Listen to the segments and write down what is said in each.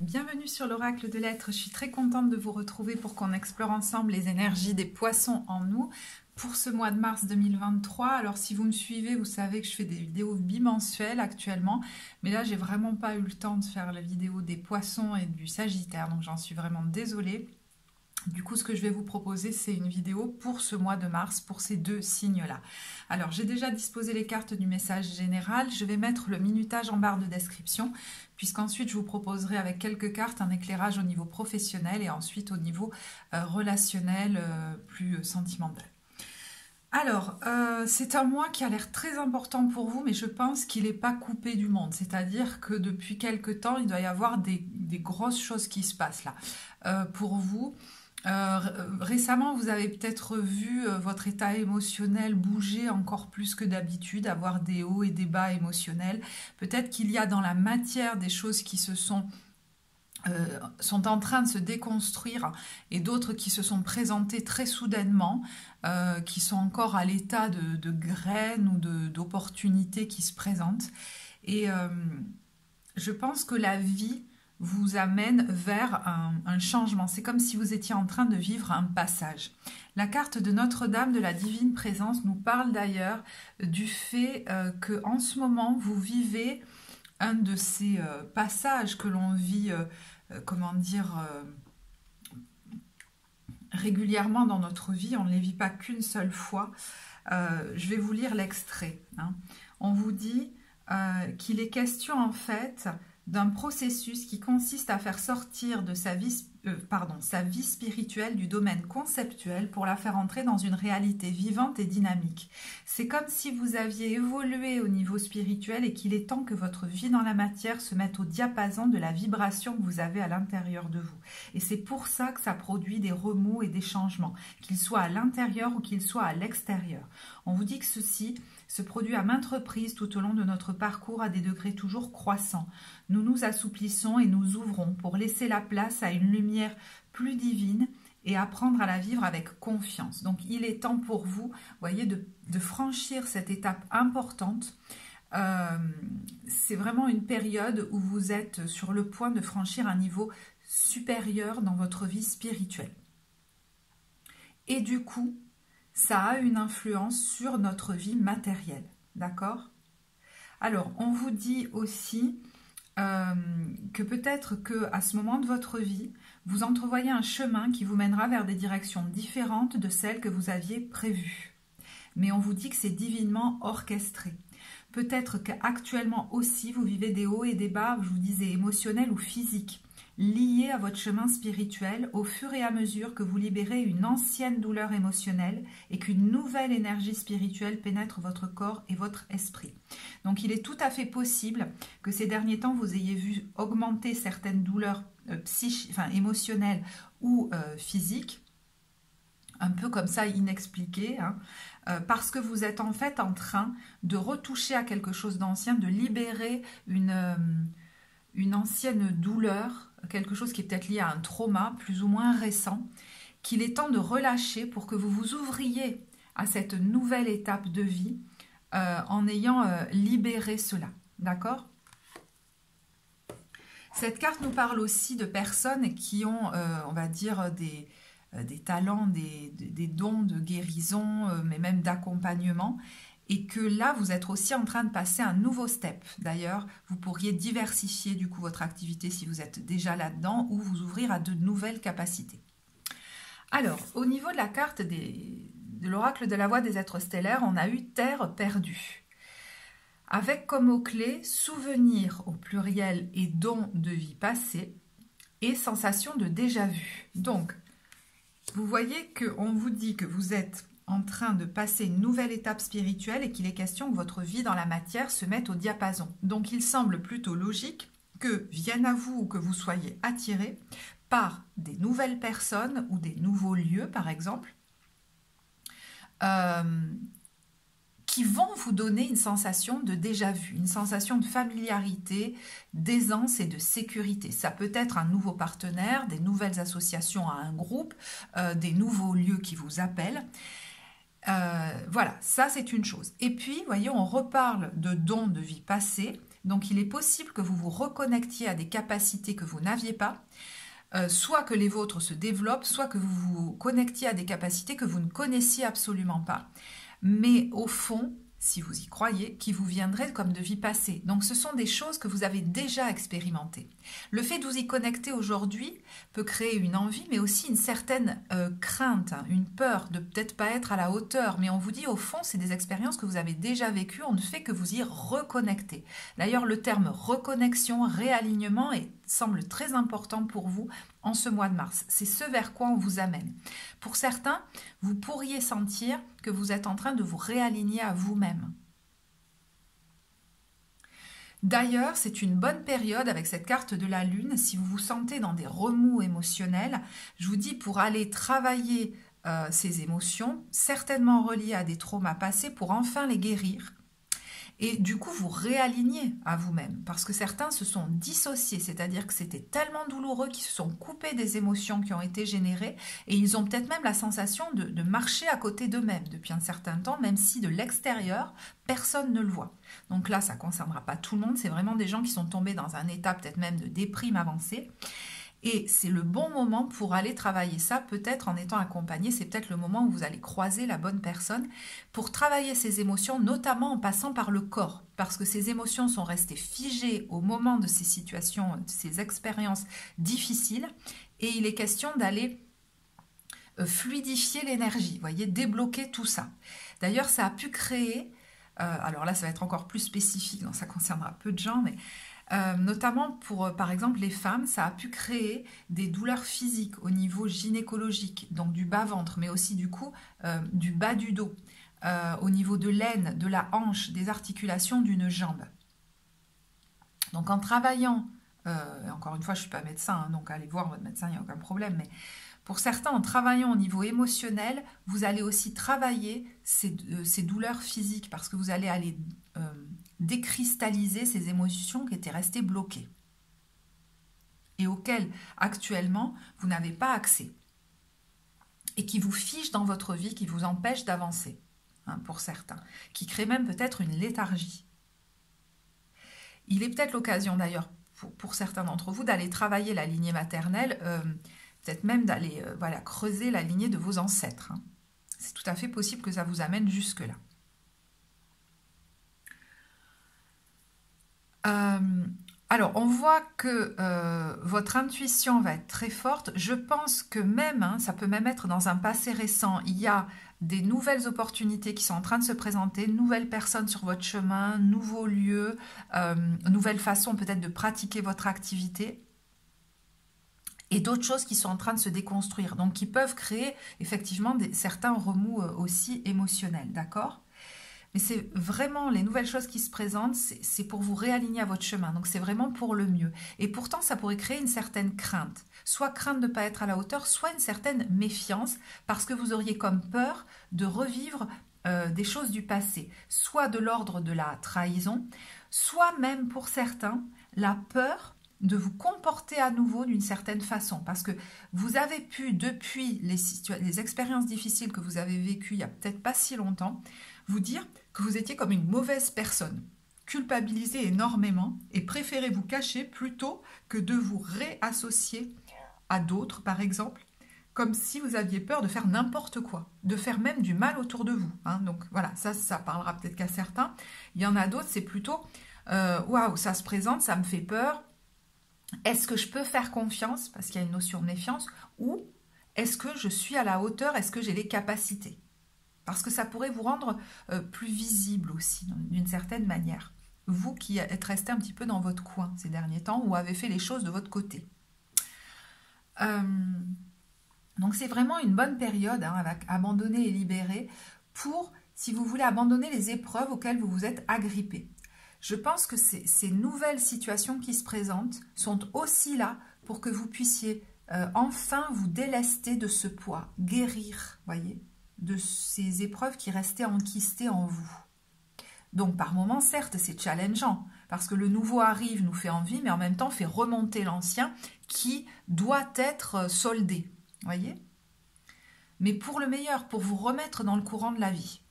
Bienvenue sur l'Oracle de l'Être. Je suis très contente de vous retrouver pour qu'on explore ensemble les énergies des poissons en nous pour ce mois de mars 2023. Alors si vous me suivez, vous savez que je fais des vidéos bimensuelles actuellement, mais là j'ai vraiment pas eu le temps de faire la vidéo des poissons et du Sagittaire, donc j'en suis vraiment désolée. Du coup, ce que je vais vous proposer, c'est une vidéo pour ce mois de mars, pour ces deux signes-là. Alors, j'ai déjà disposé les cartes du message général. Je vais mettre le minutage en barre de description, puisqu'ensuite, je vous proposerai avec quelques cartes un éclairage au niveau professionnel et ensuite au niveau relationnel, plus sentimental. Alors, c'est un mois qui a l'air très important pour vous, mais je pense qu'il n'est pas coupé du monde. C'est-à-dire que depuis quelques temps, il doit y avoir des grosses choses qui se passent là. Pour vous, récemment, vous avez peut-être vu votre état émotionnel bouger encore plus que d'habitude, avoir des hauts et des bas émotionnels. Peut-être qu'il y a dans la matière des choses qui sont en train de se déconstruire et d'autres qui se sont présentées très soudainement, qui sont encore à l'état de graines ou d'opportunités qui se présentent. Et je pense que la vie vous amène vers un changement. C'est comme si vous étiez en train de vivre un passage. La carte de Notre-Dame de la Divine Présence nous parle d'ailleurs du fait que en ce moment, vous vivez un de ces passages que l'on vit, régulièrement dans notre vie. On ne les vit pas qu'une seule fois. Je vais vous lire l'extrait. On vous dit qu'il est question en fait d'un processus qui consiste à faire sortir de sa vie spirituelle du domaine conceptuel pour la faire entrer dans une réalité vivante et dynamique. C'est comme si vous aviez évolué au niveau spirituel et qu'il est temps que votre vie dans la matière se mette au diapason de la vibration que vous avez à l'intérieur de vous. Et c'est pour ça que ça produit des remous et des changements, qu'ils soient à l'intérieur ou qu'ils soient à l'extérieur. On vous dit que ceci se produit à maintes reprises tout au long de notre parcours à des degrés toujours croissants. Nous nous assouplissons et nous ouvrons pour laisser la place à une lumière plus divine et apprendre à la vivre avec confiance. Donc il est temps pour vous, voyez, de franchir cette étape importante. C'est vraiment une période où vous êtes sur le point de franchir un niveau supérieur dans votre vie spirituelle. Et du coup, ça a une influence sur notre vie matérielle, d'accord? Alors, on vous dit aussi que peut-être qu'à ce moment de votre vie, vous entrevoyez un chemin qui vous mènera vers des directions différentes de celles que vous aviez prévues. Mais on vous dit que c'est divinement orchestré. Peut-être qu'actuellement aussi, vous vivez des hauts et des bas, je vous disais, émotionnels ou physiques, liés à votre chemin spirituel au fur et à mesure que vous libérez une ancienne douleur émotionnelle et qu'une nouvelle énergie spirituelle pénètre votre corps et votre esprit. Donc il est tout à fait possible que ces derniers temps vous ayez vu augmenter certaines douleurs émotionnelles ou physiques, un peu comme ça inexpliquées, parce que vous êtes en fait en train de retoucher à quelque chose d'ancien, de libérer une ancienne douleur, quelque chose qui est peut-être lié à un trauma plus ou moins récent, qu'il est temps de relâcher pour que vous vous ouvriez à cette nouvelle étape de vie en ayant libéré cela. D'accord ? Cette carte nous parle aussi de personnes qui ont, on va dire, des talents, des dons de guérison, mais même d'accompagnement. Et que là, vous êtes aussi en train de passer un nouveau step. D'ailleurs, vous pourriez diversifier du coup votre activité si vous êtes déjà là-dedans ou vous ouvrir à de nouvelles capacités. Alors, au niveau de la carte de l'oracle de la voix des êtres stellaires, on a eu Terre perdue. Avec comme mot-clé souvenir au pluriel et don de vie passée et sensation de déjà-vu. Donc, vous voyez qu'on vous dit que vous êtes en train de passer une nouvelle étape spirituelle et qu'il est question que votre vie dans la matière se mette au diapason. Donc il semble plutôt logique que vienne à vous ou que vous soyez attiré par des nouvelles personnes ou des nouveaux lieux par exemple qui vont vous donner une sensation de déjà-vu, une sensation de familiarité, d'aisance et de sécurité. Ça peut être un nouveau partenaire, des nouvelles associations à un groupe, des nouveaux lieux qui vous appellent. Voilà, ça c'est une chose. Et puis, voyez, on reparle de dons de vie passée, Donc il est possible que vous vous reconnectiez à des capacités que vous n'aviez pas, soit que les vôtres se développent, soit que vous vous connectiez à des capacités que vous ne connaissiez absolument pas. Mais au fond, si vous y croyez, qui vous viendraient comme de vie passée. Donc ce sont des choses que vous avez déjà expérimentées. Le fait de vous y connecter aujourd'hui peut créer une envie, mais aussi une certaine crainte, une peur de peut-être pas être à la hauteur. Mais on vous dit au fond, c'est des expériences que vous avez déjà vécues, on ne fait que vous y reconnecter. D'ailleurs, le terme reconnexion, réalignement semble très important pour vous en ce mois de mars. C'est ce vers quoi on vous amène. Pour certains, vous pourriez sentir que vous êtes en train de vous réaligner à vous-même. D'ailleurs, c'est une bonne période avec cette carte de la Lune, si vous vous sentez dans des remous émotionnels, je vous dis pour aller travailler ces émotions, certainement reliées à des traumas passés, pour enfin les guérir. Et du coup, vous réalignez à vous-même, parce que certains se sont dissociés, c'est-à-dire que c'était tellement douloureux qu'ils se sont coupés des émotions qui ont été générées, et ils ont peut-être même la sensation de marcher à côté d'eux-mêmes depuis un certain temps, même si de l'extérieur, personne ne le voit. Donc là, ça ne concernera pas tout le monde, c'est vraiment des gens qui sont tombés dans un état peut-être même de déprime avancée. Et c'est le bon moment pour aller travailler ça, peut-être en étant accompagné, c'est peut-être le moment où vous allez croiser la bonne personne pour travailler ces émotions, notamment en passant par le corps, parce que ces émotions sont restées figées au moment de ces situations, de ces expériences difficiles, et il est question d'aller fluidifier l'énergie, voyez, débloquer tout ça. D'ailleurs, ça a pu créer, alors là ça va être encore plus spécifique, donc ça concernera peu de gens, mais notamment pour, par exemple, les femmes, ça a pu créer des douleurs physiques au niveau gynécologique, donc du bas-ventre, mais aussi du coup du bas du dos, au niveau de l'aine, de la hanche, des articulations d'une jambe. Donc en travaillant, encore une fois, je ne suis pas médecin, hein, donc allez voir votre médecin, il n'y a aucun problème, mais pour certains, en travaillant au niveau émotionnel, vous allez aussi travailler ces douleurs physiques, parce que vous allez aller décristalliser ces émotions qui étaient restées bloquées et auxquelles actuellement vous n'avez pas accès et qui vous figent dans votre vie, qui vous empêchent d'avancer, hein, pour certains, qui créent même peut-être une léthargie. Il est peut-être l'occasion d'ailleurs pour certains d'entre vous d'aller travailler la lignée maternelle, peut-être même d'aller voilà, creuser la lignée de vos ancêtres, hein. C'est tout à fait possible que ça vous amène jusque-là. Alors, on voit que votre intuition va être très forte. Je pense que même, hein, ça peut même être dans un passé récent, il y a des nouvelles opportunités qui sont en train de se présenter, nouvelles personnes sur votre chemin, nouveaux lieux, nouvelles façons peut-être de pratiquer votre activité, et d'autres choses qui sont en train de se déconstruire, donc qui peuvent créer effectivement certains remous aussi émotionnels, d'accord ? Mais c'est vraiment les nouvelles choses qui se présentent, c'est pour vous réaligner à votre chemin. Donc c'est vraiment pour le mieux. Et pourtant, ça pourrait créer une certaine crainte. Soit crainte de ne pas être à la hauteur, soit une certaine méfiance, parce que vous auriez comme peur de revivre des choses du passé. Soit de l'ordre de la trahison, soit même pour certains, la peur de vous comporter à nouveau d'une certaine façon. Parce que vous avez pu, depuis les expériences difficiles que vous avez vécues il n'y a peut-être pas si longtemps, vous dire que vous étiez comme une mauvaise personne, culpabilisez énormément et préférez vous cacher plutôt que de vous réassocier à d'autres, par exemple, comme si vous aviez peur de faire n'importe quoi, de faire même du mal autour de vous, hein. Donc voilà, ça parlera peut-être qu'à certains. Il y en a d'autres, c'est plutôt waouh, ça se présente, ça me fait peur. Est-ce que je peux faire confiance, parce qu'il y a une notion de méfiance, ou est-ce que je suis à la hauteur, est-ce que j'ai les capacités ? Parce que ça pourrait vous rendre plus visible aussi, d'une certaine manière. Vous qui êtes resté un petit peu dans votre coin ces derniers temps ou avez fait les choses de votre côté. Donc c'est vraiment une bonne période, hein, avec abandonner et libérer pour, si vous voulez, abandonner les épreuves auxquelles vous vous êtes agrippé. Je pense que ces nouvelles situations qui se présentent sont aussi là pour que vous puissiez enfin vous délester de ce poids, guérir, voyez, de ces épreuves qui restaient enquistées en vous. Donc par moments, certes, c'est challengeant, parce que le nouveau arrive, nous fait envie, mais en même temps fait remonter l'ancien qui doit être soldé, voyez. Mais pour le meilleur, pour vous remettre dans le courant de la vie.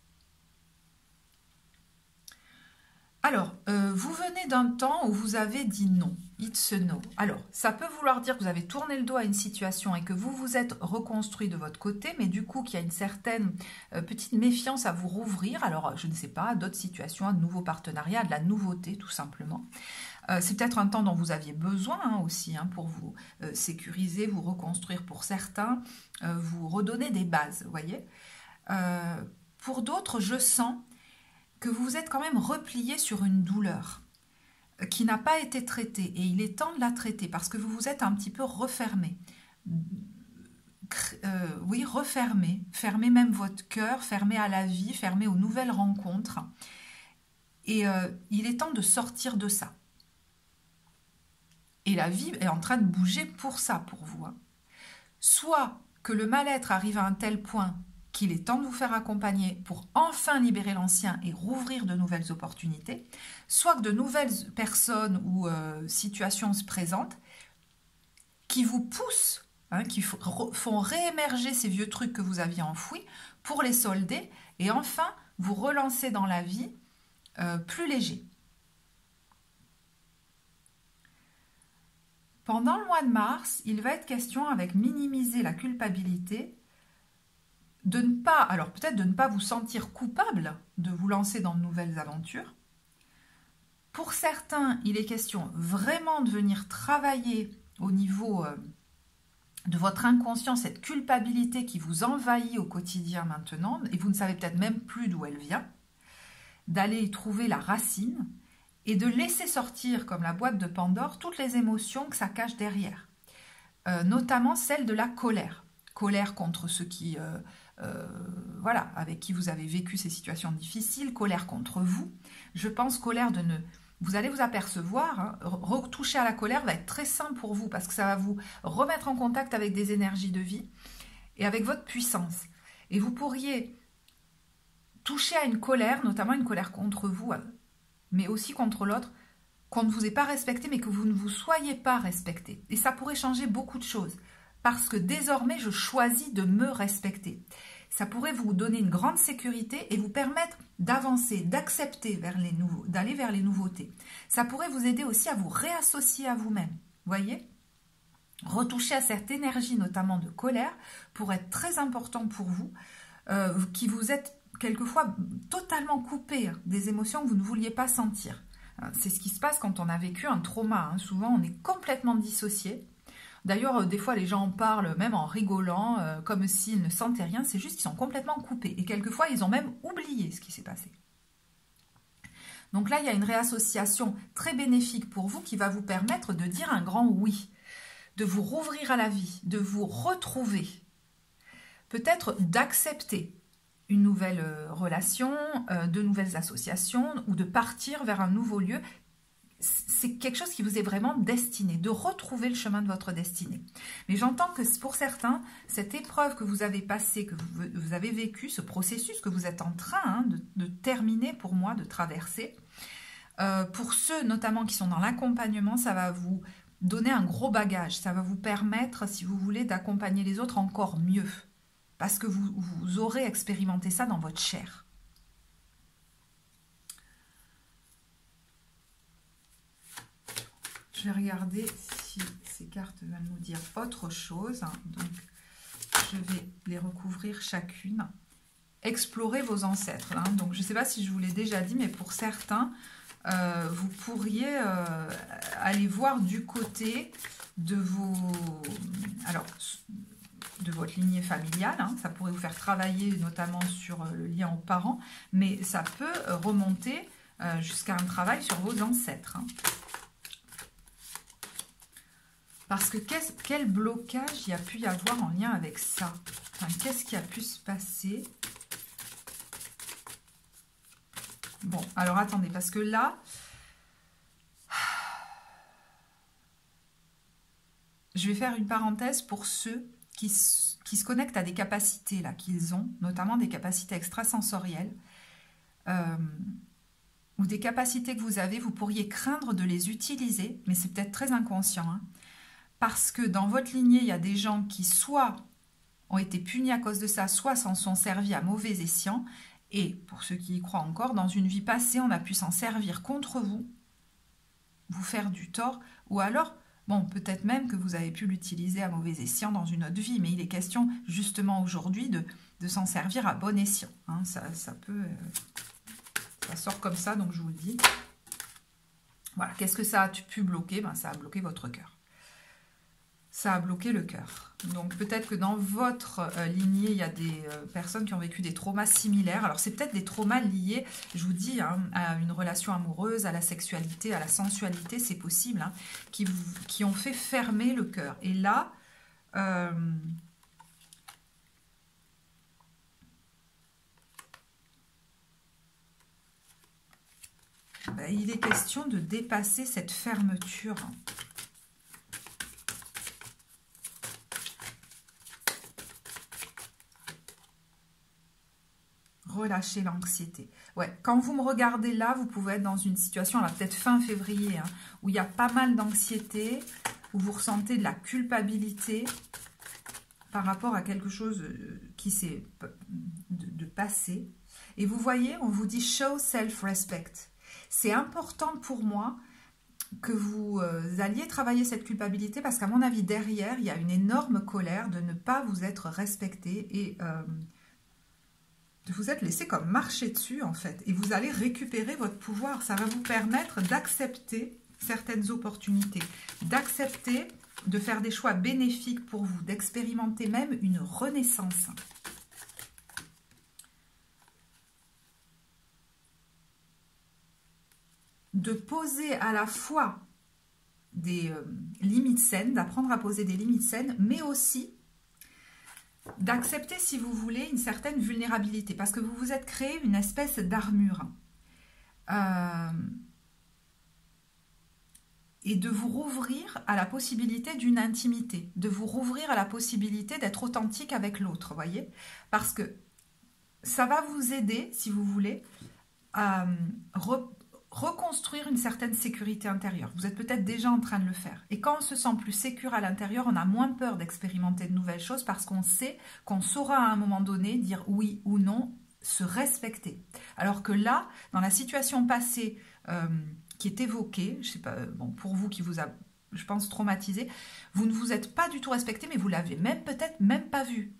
Alors, vous venez d'un temps où vous avez dit non, it's a no. Alors, ça peut vouloir dire que vous avez tourné le dos à une situation et que vous vous êtes reconstruit de votre côté, mais du coup qu'il y a une certaine petite méfiance à vous rouvrir. Alors, je ne sais pas, d'autres situations, un nouveau partenariat, de la nouveauté tout simplement. C'est peut-être un temps dont vous aviez besoin aussi pour vous sécuriser, vous reconstruire pour certains, vous redonner des bases, vous voyez. Pour d'autres, je sens que vous vous êtes quand même replié sur une douleur qui n'a pas été traitée. Et il est temps de la traiter parce que vous vous êtes un petit peu refermé. Oui, refermé. Fermé même votre cœur, fermé à la vie, fermé aux nouvelles rencontres. Et il est temps de sortir de ça. Et la vie est en train de bouger pour ça, pour vous. Soit que le mal-être arrive à un tel point qu'il est temps de vous faire accompagner pour enfin libérer l'ancien et rouvrir de nouvelles opportunités, soit que de nouvelles personnes ou situations se présentent qui vous poussent, qui font réémerger ces vieux trucs que vous aviez enfouis pour les solder et enfin vous relancer dans la vie plus léger. Pendant le mois de mars, il va être question avec minimiser la culpabilité de ne pas, alors peut-être de ne pas vous sentir coupable de vous lancer dans de nouvelles aventures. Pour certains, il est question vraiment de venir travailler au niveau de votre inconscient, cette culpabilité qui vous envahit au quotidien maintenant, et vous ne savez peut-être même plus d'où elle vient, d'aller y trouver la racine et de laisser sortir, comme la boîte de Pandore, toutes les émotions que ça cache derrière, notamment celle de la colère. Colère contre ceux qui... voilà, avec qui vous avez vécu ces situations difficiles, colère contre vous. Je pense colère de ne... Vous allez vous apercevoir, retoucher à la colère va être très simple pour vous parce que ça va vous remettre en contact avec des énergies de vie et avec votre puissance. Et vous pourriez toucher à une colère, notamment une colère contre vous, mais aussi contre l'autre, qu'on ne vous ait pas respecté, mais que vous ne vous soyez pas respecté. Et ça pourrait changer beaucoup de choses. Parce que désormais, je choisis de me respecter. Ça pourrait vous donner une grande sécurité et vous permettre d'avancer, d'accepter d'aller vers les nouveautés. Ça pourrait vous aider aussi à vous réassocier à vous-même. Voyez ? Retoucher à cette énergie, notamment de colère, pour être très important pour vous, qui vous êtes quelquefois totalement coupé des émotions que vous ne vouliez pas sentir. C'est ce qui se passe quand on a vécu un trauma. Souvent, on est complètement dissocié. D'ailleurs, des fois, les gens en parlent même en rigolant, comme s'ils ne sentaient rien. C'est juste qu'ils sont complètement coupés. Et quelquefois, ils ont même oublié ce qui s'est passé. Donc là, il y a une réassociation très bénéfique pour vous qui va vous permettre de dire un grand oui, de vous rouvrir à la vie, de vous retrouver, peut-être d'accepter une nouvelle relation, de nouvelles associations ou de partir vers un nouveau lieu. C'est quelque chose qui vous est vraiment destiné, de retrouver le chemin de votre destinée. Mais j'entends que pour certains, cette épreuve que vous avez passée, que vous avez vécue, ce processus que vous êtes en train de terminer pour moi, de traverser, pour ceux notamment qui sont dans l'accompagnement, ça va vous donner un gros bagage. Ça va vous permettre, si vous voulez, d'accompagner les autres encore mieux. Parce que vous aurez expérimenté ça dans votre chair. Je vais regarder si ces cartes veulent nous dire autre chose. Donc, je vais les recouvrir chacune. Explorer vos ancêtres. Donc, je ne sais pas si je vous l'ai déjà dit, mais pour certains, vous pourriez aller voir du côté de vos... Alors, de votre lignée familiale. Ça pourrait vous faire travailler notamment sur le lien aux parents, mais ça peut remonter jusqu'à un travail sur vos ancêtres. Parce que quel blocage il y a pu y avoir en lien avec ça? Qu'est-ce qui a pu se passer? Bon, alors attendez, parce que là, je vais faire une parenthèse pour ceux qui se connectent à des capacités là qu'ils ont, notamment des capacités extrasensorielles, ou des capacités que vous avez, vous pourriez craindre de les utiliser, mais c'est peut-être très inconscient, parce que dans votre lignée, il y a des gens qui soit ont été punis à cause de ça, soit s'en sont servis à mauvais escient, Et pour ceux qui y croient encore, dans une vie passée, on a pu s'en servir contre vous, vous faire du tort, ou alors, bon, peut-être même que vous avez pu l'utiliser à mauvais escient dans une autre vie, mais il est question justement aujourd'hui de s'en servir à bon escient. Hein, ça peut... ça sort comme ça, donc je vous le dis. Voilà, qu'est-ce que ça a pu bloquer? Ben, ça a bloqué votre cœur. Ça a bloqué le cœur. Donc peut-être que dans votre lignée, il y a des personnes qui ont vécu des traumas similaires. Alors c'est peut-être des traumas liés, je vous dis, hein, à une relation amoureuse, à la sexualité, à la sensualité, c'est possible, hein, qui ont fait fermer le cœur. Et là, ben, il est question de dépasser cette fermeture. Relâcher l'anxiété. Ouais, quand vous me regardez là, vous pouvez être dans une situation, là peut-être fin février, hein, où il y a pas mal d'anxiété, où vous ressentez de la culpabilité par rapport à quelque chose qui s'est de passé. Et vous voyez, on vous dit show self-respect. C'est important pour moi que vous alliez travailler cette culpabilité parce qu'à mon avis, derrière, il y a une énorme colère de ne pas vous être respecté et de vous être laissé comme marcher dessus en fait. Et vous allez récupérer votre pouvoir. Ça va vous permettre d'accepter certaines opportunités, d'accepter de faire des choix bénéfiques pour vous, d'expérimenter même une renaissance. De poser à la fois des limites saines, d'apprendre à poser des limites saines, mais aussi d'accepter, si vous voulez, une certaine vulnérabilité, parce que vous vous êtes créé une espèce d'armure. Et de vous rouvrir à la possibilité d'une intimité, de vous rouvrir à la possibilité d'être authentique avec l'autre, voyez? Parce que ça va vous aider, si vous voulez, à reconstruire une certaine sécurité intérieure. Vous êtes peut-être déjà en train de le faire. Et quand on se sent plus sécure à l'intérieur, on a moins peur d'expérimenter de nouvelles choses parce qu'on sait qu'on saura à un moment donné dire oui ou non, se respecter. Alors que là, dans la situation passée qui est évoquée, je sais pas, bon, pour vous qui vous a, je pense, traumatisé, vous ne vous êtes pas du tout respecté, mais vous l'avez même peut-être même pas vu.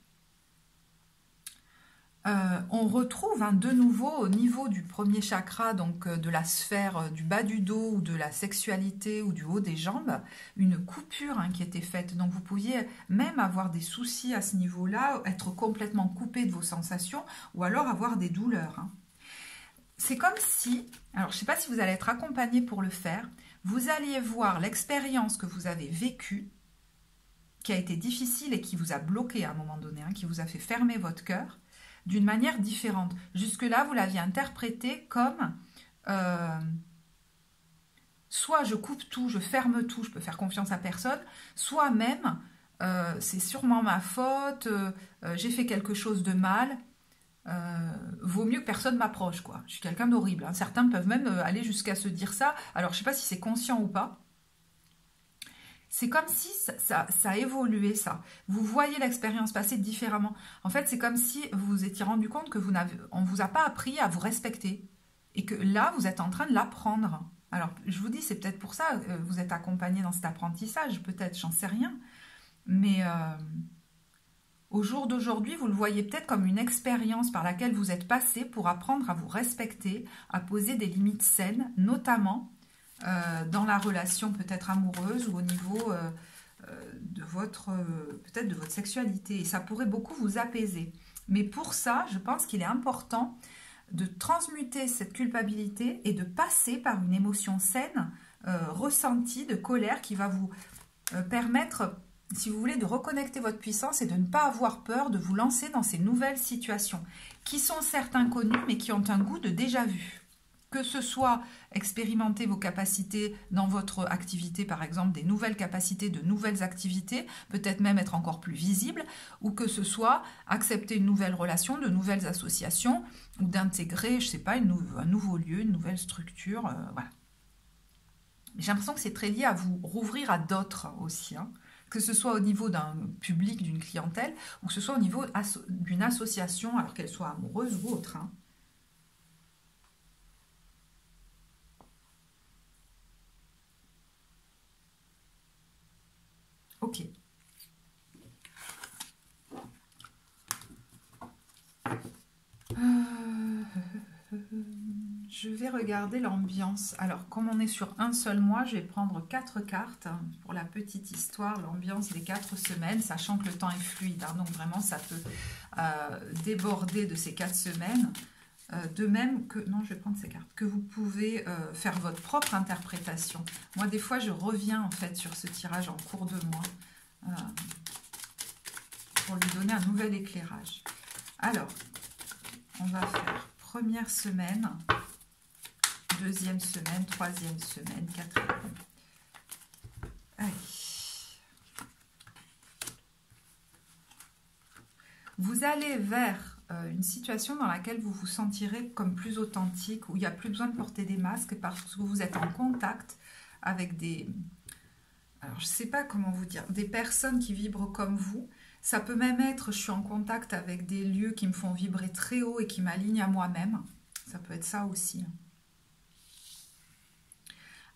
On retrouve de nouveau au niveau du premier chakra, donc de la sphère du bas du dos ou de la sexualité ou du haut des jambes, une coupure qui était faite. Donc vous pouviez même avoir des soucis à ce niveau-là, être complètement coupé de vos sensations ou alors avoir des douleurs. C'est comme si, alors je ne sais pas si vous allez être accompagné pour le faire, vous alliez voir l'expérience que vous avez vécue, qui a été difficile et qui vous a bloqué à un moment donné, qui vous a fait fermer votre cœur, d'une manière différente. Jusque-là, vous l'aviez interprété comme soit je coupe tout, je ferme tout, je peux faire confiance à personne, soit même c'est sûrement ma faute, j'ai fait quelque chose de mal, vaut mieux que personne m'approche, quoi. Je suis quelqu'un d'horrible. Certains peuvent même aller jusqu'à se dire ça. Alors, je ne sais pas si c'est conscient ou pas. C'est comme si ça a évolué, ça. Vous voyez l'expérience passer différemment. En fait, c'est comme si vous vous étiez rendu compte que on ne vous a pas appris à vous respecter. Et que là, vous êtes en train de l'apprendre. Alors, je vous dis, c'est peut-être pour ça que vous êtes accompagné dans cet apprentissage. Peut-être, j'en sais rien. Mais au jour d'aujourd'hui, vous le voyez peut-être comme une expérience par laquelle vous êtes passé pour apprendre à vous respecter, à poser des limites saines, notamment dans la relation peut-être amoureuse ou au niveau de peut-être de votre sexualité. Et ça pourrait beaucoup vous apaiser. Mais pour ça, je pense qu'il est important de transmuter cette culpabilité et de passer par une émotion saine, ressentie, de colère qui va vous permettre, si vous voulez, de reconnecter votre puissance et de ne pas avoir peur de vous lancer dans ces nouvelles situations qui sont certes inconnues mais qui ont un goût de déjà-vu. Que ce soit expérimenter vos capacités dans votre activité, par exemple, des nouvelles capacités, de nouvelles activités, peut-être même être encore plus visible, ou que ce soit accepter une nouvelle relation, de nouvelles associations, ou d'intégrer, je ne sais pas, un nouveau lieu, une nouvelle structure, voilà. J'ai l'impression que c'est très lié à vous rouvrir à d'autres aussi, que ce soit au niveau d'un public, d'une clientèle, ou que ce soit au niveau d'une association, alors qu'elle soit amoureuse ou autre. Je vais regarder l'ambiance. Alors, comme on est sur un seul mois, je vais prendre 4 cartes pour la petite histoire, l'ambiance des 4 semaines, sachant que le temps est fluide. Hein, donc, vraiment, ça peut déborder de ces 4 semaines. De même que... Non, je vais prendre ces cartes. Que vous pouvez faire votre propre interprétation. Moi, des fois, je reviens, en fait, sur ce tirage en cours de mois pour lui donner un nouvel éclairage. Alors, on va faire première semaine, deuxième semaine, troisième semaine, quatrième. Allez. Vous allez vers une situation dans laquelle vous vous sentirez comme plus authentique, où il n'y a plus besoin de porter des masques parce que vous êtes en contact avec des... Alors, je ne sais pas comment vous dire, des personnes qui vibrent comme vous. Ça peut même être, je suis en contact avec des lieux qui me font vibrer très haut et qui m'alignent à moi-même. Ça peut être ça aussi.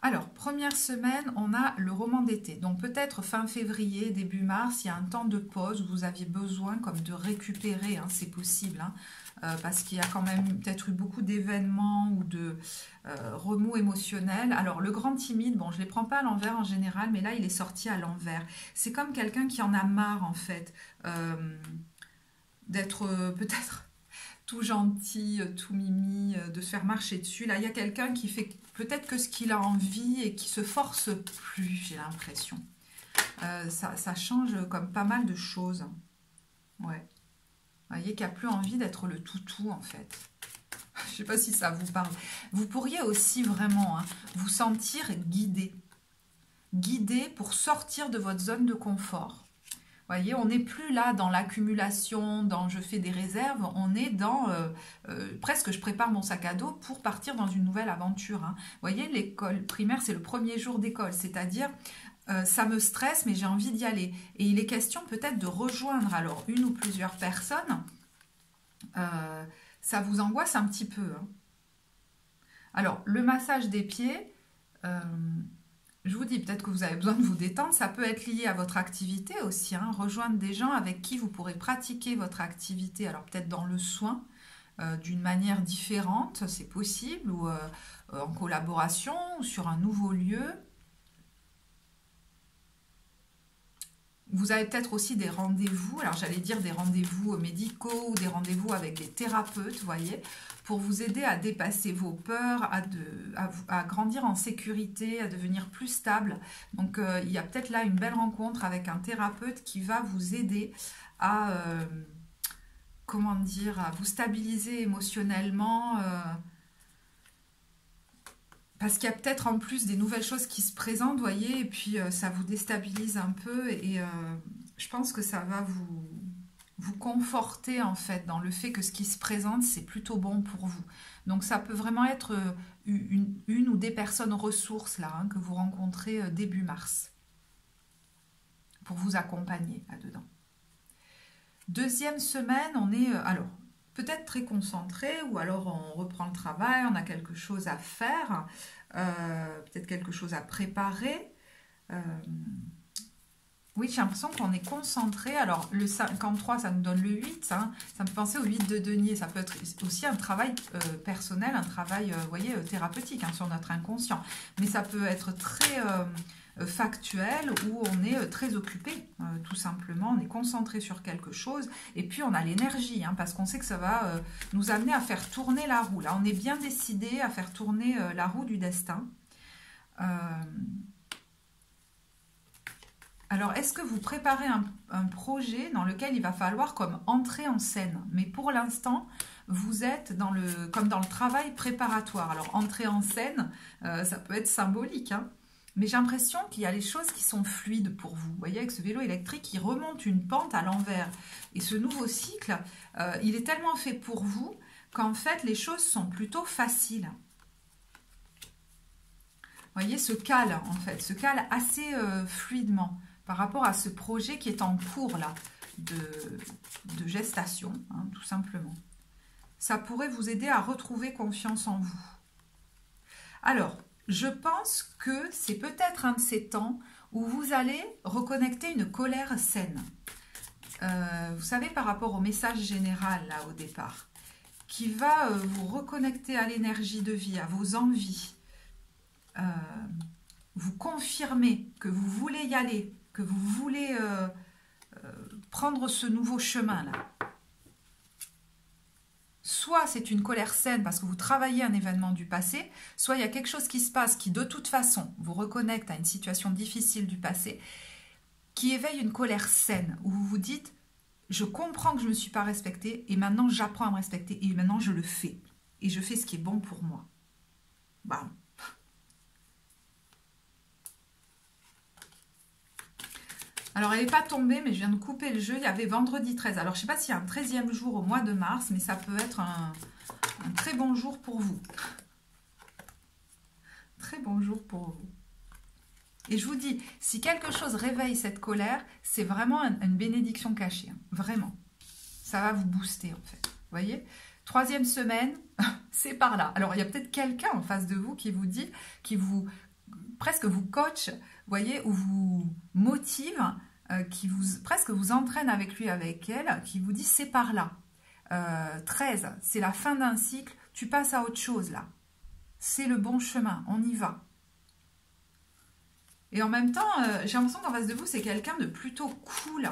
Alors, première semaine, on a le roman d'été. Donc peut-être fin février, début mars, il y a un temps de pause où vous aviez besoin comme de récupérer, hein, c'est possible. Hein, parce qu'il y a quand même peut-être eu beaucoup d'événements ou de remous émotionnels. Alors le grand timide, bon je ne les prends pas à l'envers en général, mais là il est sorti à l'envers. C'est comme quelqu'un qui en a marre en fait d'être peut-être tout gentil, tout mimi, de se faire marcher dessus. Là il y a quelqu'un qui fait peut-être que ce qu'il a envie et qui se force plus, j'ai l'impression. Ça change comme pas mal de choses. Ouais. Vous voyez qu'il n'y a plus envie d'être le toutou, en fait. Je ne sais pas si ça vous parle. Vous pourriez aussi vraiment vous sentir guidé. Guidé pour sortir de votre zone de confort. Vous voyez, on n'est plus là dans l'accumulation, dans je fais des réserves. On est dans presque je prépare mon sac à dos pour partir dans une nouvelle aventure. Hein. Vous voyez, l'école primaire, c'est le premier jour d'école. C'est-à-dire... ça me stresse, mais j'ai envie d'y aller. Et il est question peut-être de rejoindre alors une ou plusieurs personnes. Ça vous angoisse un petit peu. Hein. Alors, le massage des pieds, je vous dis peut-être que vous avez besoin de vous détendre. Ça peut être lié à votre activité aussi. Hein. Rejoindre des gens avec qui vous pourrez pratiquer votre activité. Alors, peut-être dans le soin, d'une manière différente, c'est possible. Ou en collaboration, ou sur un nouveau lieu. Vous avez peut-être aussi des rendez-vous, alors j'allais dire des rendez-vous médicaux ou des rendez-vous avec des thérapeutes, vous voyez, pour vous aider à dépasser vos peurs, à grandir en sécurité, à devenir plus stable. Donc il y a peut-être là une belle rencontre avec un thérapeute qui va vous aider à, comment dire, à vous stabiliser émotionnellement, parce qu'il y a peut-être en plus des nouvelles choses qui se présentent, vous voyez, et puis ça vous déstabilise un peu, et je pense que ça va vous conforter en fait dans le fait que ce qui se présente, c'est plutôt bon pour vous. Donc ça peut vraiment être une ou des personnes ressources là, hein, que vous rencontrez début mars, pour vous accompagner là-dedans. Deuxième semaine, on est... alors, peut-être très concentré, ou alors on reprend le travail, on a quelque chose à faire, peut-être quelque chose à préparer. Oui, j'ai l'impression qu'on est concentré. Alors, le 53, ça nous donne le 8, hein. Ça me fait penser au 8 de denier. Ça peut être aussi un travail personnel, un travail, vous voyez, thérapeutique, hein, sur notre inconscient. Mais ça peut être très... factuel où on est très occupé, tout simplement, on est concentré sur quelque chose et puis on a l'énergie, hein, parce qu'on sait que ça va nous amener à faire tourner la roue. Là, on est bien décidé à faire tourner la roue du destin. Alors, est-ce que vous préparez un projet dans lequel il va falloir comme entrer en scène? Mais pour l'instant, vous êtes comme dans le travail préparatoire. Alors, entrer en scène, ça peut être symbolique, hein. Mais j'ai l'impression qu'il y a les choses qui sont fluides pour vous. Vous voyez, avec ce vélo électrique, il remonte une pente à l'envers. Et ce nouveau cycle, il est tellement fait pour vous qu'en fait, les choses sont plutôt faciles. Vous voyez, se cale, en fait, se cale assez fluidement par rapport à ce projet qui est en cours, là, de gestation, hein, tout simplement. Ça pourrait vous aider à retrouver confiance en vous. Alors... je pense que c'est peut-être un de ces temps où vous allez reconnecter une colère saine. Vous savez, par rapport au message général, là, au départ, qui va vous reconnecter à l'énergie de vie, à vos envies. Vous confirmer que vous voulez y aller, que vous voulez prendre ce nouveau chemin-là. Soit c'est une colère saine parce que vous travaillez un événement du passé, soit il y a quelque chose qui se passe qui de toute façon vous reconnecte à une situation difficile du passé, qui éveille une colère saine, où vous vous dites « je comprends que je ne me suis pas respectée et maintenant j'apprends à me respecter et maintenant je le fais. Et je fais ce qui est bon pour moi. » Bam. Alors, elle n'est pas tombée, mais je viens de couper le jeu. Il y avait vendredi 13. Alors, je ne sais pas s'il y a un 13e jour au mois de mars, mais ça peut être un très bon jour pour vous. Très bon jour pour vous. Et je vous dis, si quelque chose réveille cette colère, c'est vraiment une bénédiction cachée. Hein. Vraiment. Ça va vous booster, en fait. Vous voyez ? 3e semaine, c'est par là. Alors, il y a peut-être quelqu'un en face de vous qui vous dit, presque vous coach, vous voyez, ou vous motive, qui presque vous entraîne avec lui, avec elle, qui vous dit c'est par là. 13, c'est la fin d'un cycle, tu passes à autre chose là. C'est le bon chemin, on y va. Et en même temps, j'ai l'impression qu'en face de vous, c'est quelqu'un de plutôt cool,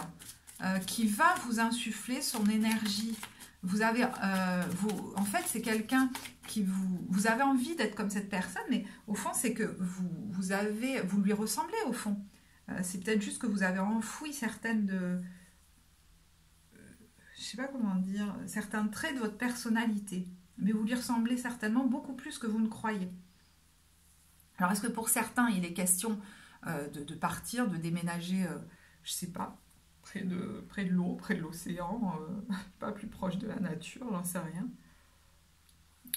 qui va vous insuffler son énergie. Vous avez, en fait, c'est quelqu'un qui vous avez envie d'être comme cette personne, mais au fond, c'est que vous lui ressemblez au fond. C'est peut-être juste que vous avez enfoui certaines je sais pas comment dire, certains traits de votre personnalité, mais vous lui ressemblez certainement beaucoup plus que vous ne croyez. Alors, est-ce que pour certains, il est question de partir, de déménager, je sais pas, près de l'eau, près de l'océan, pas plus proche de la nature, j'en sais rien.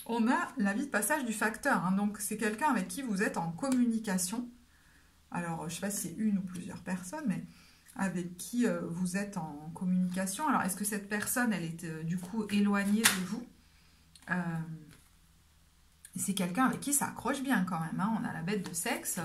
On a l'avis de passage du facteur, hein, donc c'est quelqu'un avec qui vous êtes en communication. Alors, je ne sais pas si c'est une ou plusieurs personnes, mais avec qui vous êtes en communication. Alors, est-ce que cette personne, elle est du coup éloignée de vous? C'est quelqu'un avec qui ça accroche bien quand même. Hein. On a la bête de sexe.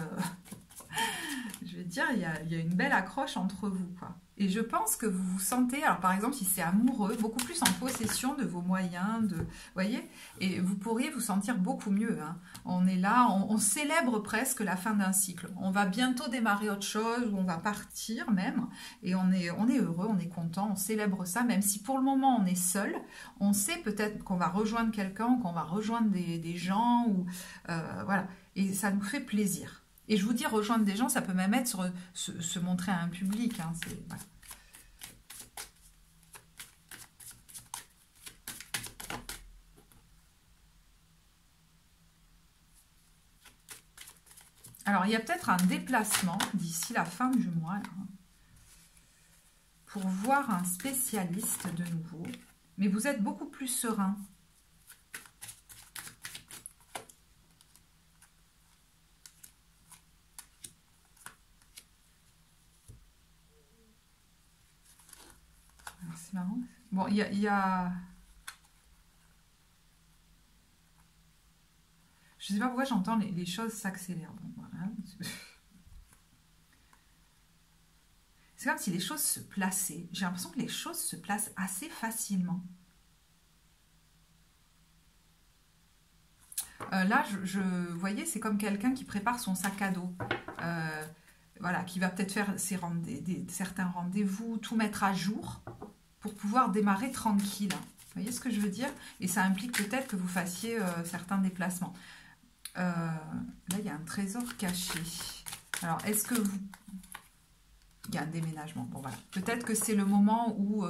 Je vais dire, il y a une belle accroche entre vous, quoi. Et je pense que vous vous sentez, alors par exemple, si c'est amoureux, beaucoup plus en possession de vos moyens, vous voyez, et vous pourriez vous sentir beaucoup mieux. Hein. On est là, on célèbre presque la fin d'un cycle. On va bientôt démarrer autre chose, ou on va partir même, et on est heureux, on est content, on célèbre ça, même si pour le moment on est seul, on sait peut-être qu'on va rejoindre quelqu'un, qu'on va rejoindre des gens, ou voilà, et ça nous fait plaisir. Et je vous dis, rejoindre des gens, ça peut même être se montrer à un public. Hein, voilà. Alors, il y a peut-être un déplacement d'ici la fin du mois, là, pour voir un spécialiste de nouveau. Mais vous êtes beaucoup plus serein. C'est marrant. Bon, il y a... Je ne sais pas pourquoi j'entends les choses s'accélèrent. Bon, voilà. C'est comme si les choses se plaçaient. J'ai l'impression que les choses se placent assez facilement. Là, vous voyez, c'est comme quelqu'un qui prépare son sac à dos. Voilà, qui va peut-être faire certains rendez-vous, tout mettre à jour pour pouvoir démarrer tranquille. Vous voyez ce que je veux dire? Et ça implique peut-être que vous fassiez certains déplacements. Là, il y a un trésor caché. Alors, est-ce que vous... Il y a un déménagement. Bon, voilà. Peut-être que c'est le moment où...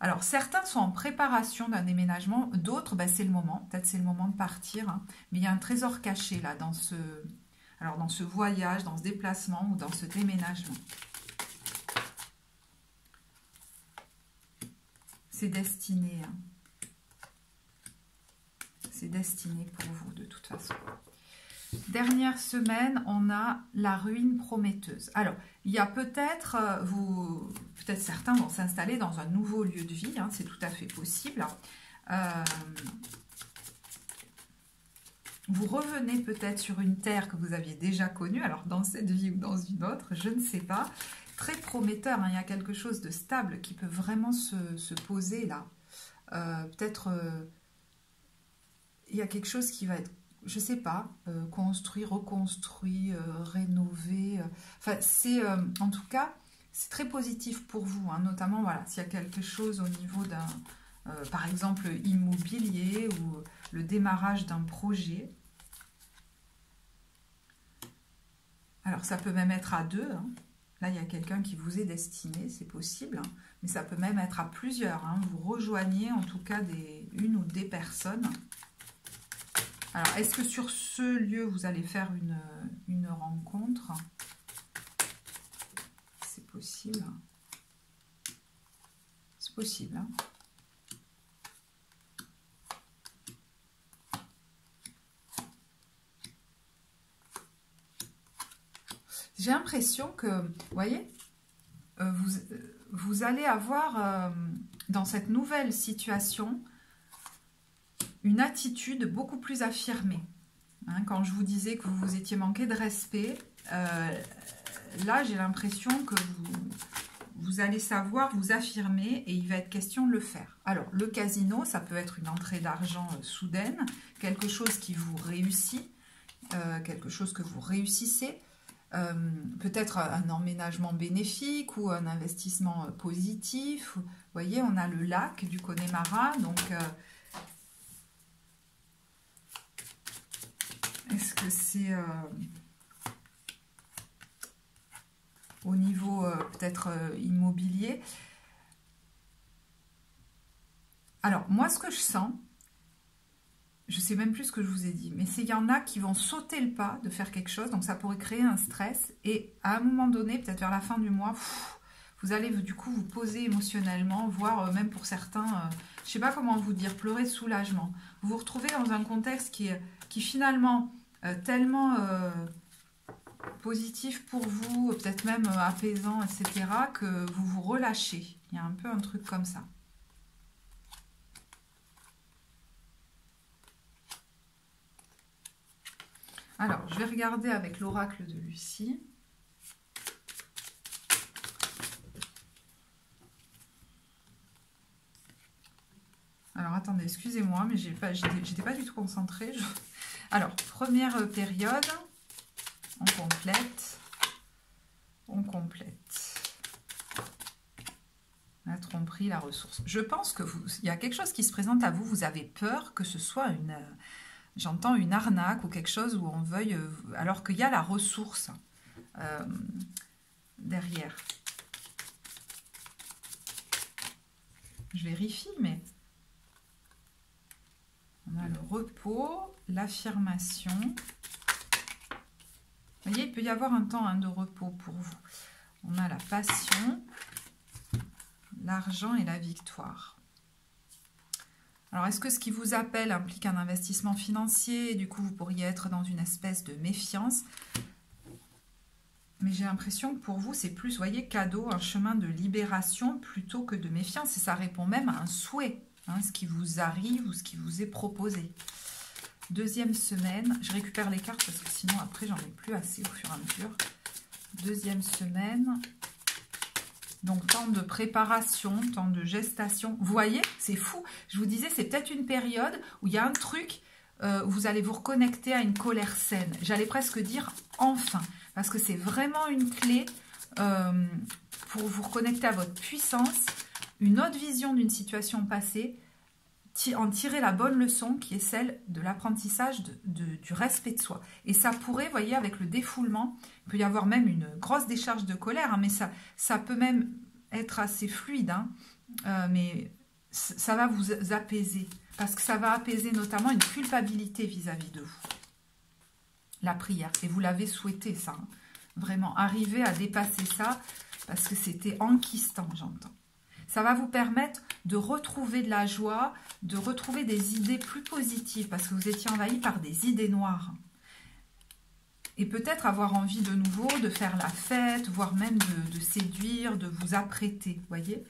Alors, certains sont en préparation d'un déménagement. D'autres, ben, c'est le moment. Peut-être c'est le moment de partir. Hein. Mais il y a un trésor caché, là, dans ce... Alors, dans ce voyage, dans ce déplacement ou dans ce déménagement. C'est destiné. Hein. C'est destiné pour vous, de toute façon. Dernière semaine, on a la ruine prometteuse. Alors, il y a peut-être, peut-être certains vont s'installer dans un nouveau lieu de vie. Hein, c'est tout à fait possible. Vous revenez peut-être sur une terre que vous aviez déjà connue, alors dans cette vie ou dans une autre, je ne sais pas. Très prometteur, hein, il y a quelque chose de stable qui peut vraiment se poser là. peut-être il y a quelque chose qui va être, je ne sais pas, construit, reconstruit, rénové. Enfin, c'est en tout cas, c'est très positif pour vous, hein, notamment voilà, s'il y a quelque chose au niveau d'un, par exemple, immobilier ou le démarrage d'un projet. Alors, ça peut même être à deux, hein. Là, il y a quelqu'un qui vous est destiné, c'est possible, hein, mais ça peut même être à plusieurs, hein. Vous rejoignez en tout cas une ou des personnes. Alors, est-ce que sur ce lieu, vous allez faire une rencontre? C'est possible. C'est possible, hein. J'ai l'impression que, vous voyez, vous allez avoir dans cette nouvelle situation une attitude beaucoup plus affirmée. Hein, quand je vous disais que vous vous étiez manqué de respect, là j'ai l'impression que vous allez savoir vous affirmer et il va être question de le faire. Alors le casino, ça peut être une entrée d'argent soudaine, quelque chose qui vous réussit, quelque chose que vous réussissez, peut-être un emménagement bénéfique ou un investissement positif. Vous voyez, on a le lac du Connemara, donc est-ce que c'est au niveau peut-être immobilier? Alors, moi, ce que je sens, je ne sais même plus ce que je vous ai dit, mais c'est qu'il y en a qui vont sauter le pas de faire quelque chose, donc ça pourrait créer un stress, et à un moment donné, peut-être vers la fin du mois, vous allez du coup vous poser émotionnellement, voire même pour certains, je ne sais pas comment vous dire, pleurer de soulagement. Vous vous retrouvez dans un contexte qui finalement tellement positif pour vous, peut-être même apaisant, etc., que vous vous relâchez. Il y a un peu un truc comme ça. Alors, je vais regarder avec l'oracle de Lucie. Alors, attendez, excusez-moi, mais j'étais pas du tout concentrée. Alors, première période, on complète. On complète. La tromperie, la ressource. Je pense que il y a quelque chose qui se présente à vous. Vous avez peur que ce soit j'entends une arnaque ou quelque chose où on veuille, alors qu'il y a la ressource derrière. Je vérifie, mais on a le repos, l'affirmation. Vous voyez, il peut y avoir un temps de repos pour vous. On a la passion, l'argent et la victoire. Alors, est-ce que ce qui vous appelle implique un investissement financier? Et du coup, vous pourriez être dans une espèce de méfiance. Mais j'ai l'impression que pour vous, c'est plus, vous voyez, cadeau, un chemin de libération plutôt que de méfiance. Et ça répond même à un souhait, hein, ce qui vous arrive ou ce qui vous est proposé. Deuxième semaine, je récupère les cartes parce que sinon, après, j'en ai plus assez au fur et à mesure. Deuxième semaine... Donc, temps de préparation, temps de gestation. Vous voyez, c'est fou. Je vous disais, c'est peut-être une période où il y a un truc, où vous allez vous reconnecter à une colère saine. J'allais presque dire enfin, parce que c'est vraiment une clé pour vous reconnecter à votre puissance, une autre vision d'une situation passée, en tirer la bonne leçon qui est celle de l'apprentissage du respect de soi. Et ça pourrait, vous voyez, avec le défoulement, il peut y avoir même une grosse décharge de colère, hein, mais ça peut même être assez fluide, hein, mais ça va vous apaiser, parce que ça va apaiser notamment une culpabilité vis-à-vis de vous. La prière, et vous l'avez souhaité ça, hein, vraiment, arriver à dépasser ça, parce que c'était enquistant, j'entends. Ça va vous permettre de retrouver de la joie, de retrouver des idées plus positives, parce que vous étiez envahi par des idées noires. Et peut-être avoir envie de nouveau de faire la fête, voire même de séduire, de vous apprêter, vous voyez.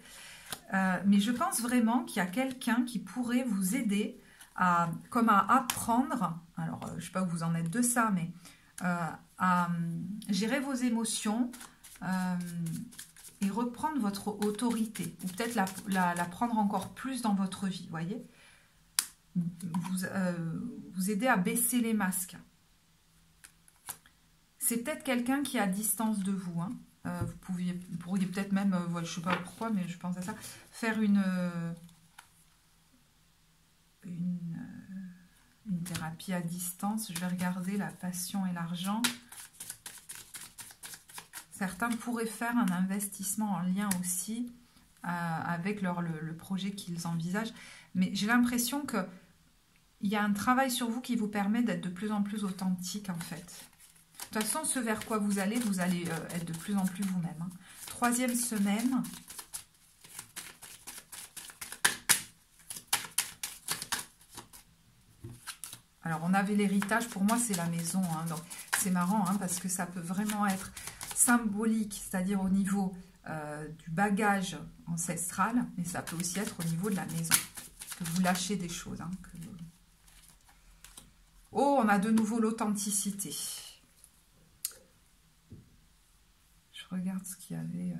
Mais je pense vraiment qu'il y a quelqu'un qui pourrait vous aider à apprendre, alors je ne sais pas où vous en êtes de ça, mais à gérer vos émotions, et reprendre votre autorité, ou peut-être la prendre encore plus dans votre vie, vous voyez, vous aider à baisser les masques. C'est peut-être quelqu'un qui est à distance de vous, hein. Vous pourriez peut-être même, je ne sais pas pourquoi, mais je pense à ça, faire une thérapie à distance. Je vais regarder la passion et l'argent. Certains pourraient faire un investissement en lien aussi avec le projet qu'ils envisagent. Mais j'ai l'impression qu'il y a un travail sur vous qui vous permet d'être de plus en plus authentique en fait. De toute façon, ce vers quoi vous allez être de plus en plus vous-même. Hein. 3e semaine. Alors, on avait l'héritage. Pour moi, c'est la maison. Hein. Donc, c'est marrant hein, parce que ça peut vraiment être symbolique, c'est-à-dire au niveau du bagage ancestral, mais ça peut aussi être au niveau de la maison. Que vous lâchez des choses. Hein, Oh, on a de nouveau l'authenticité. Je regarde ce qu'il y avait.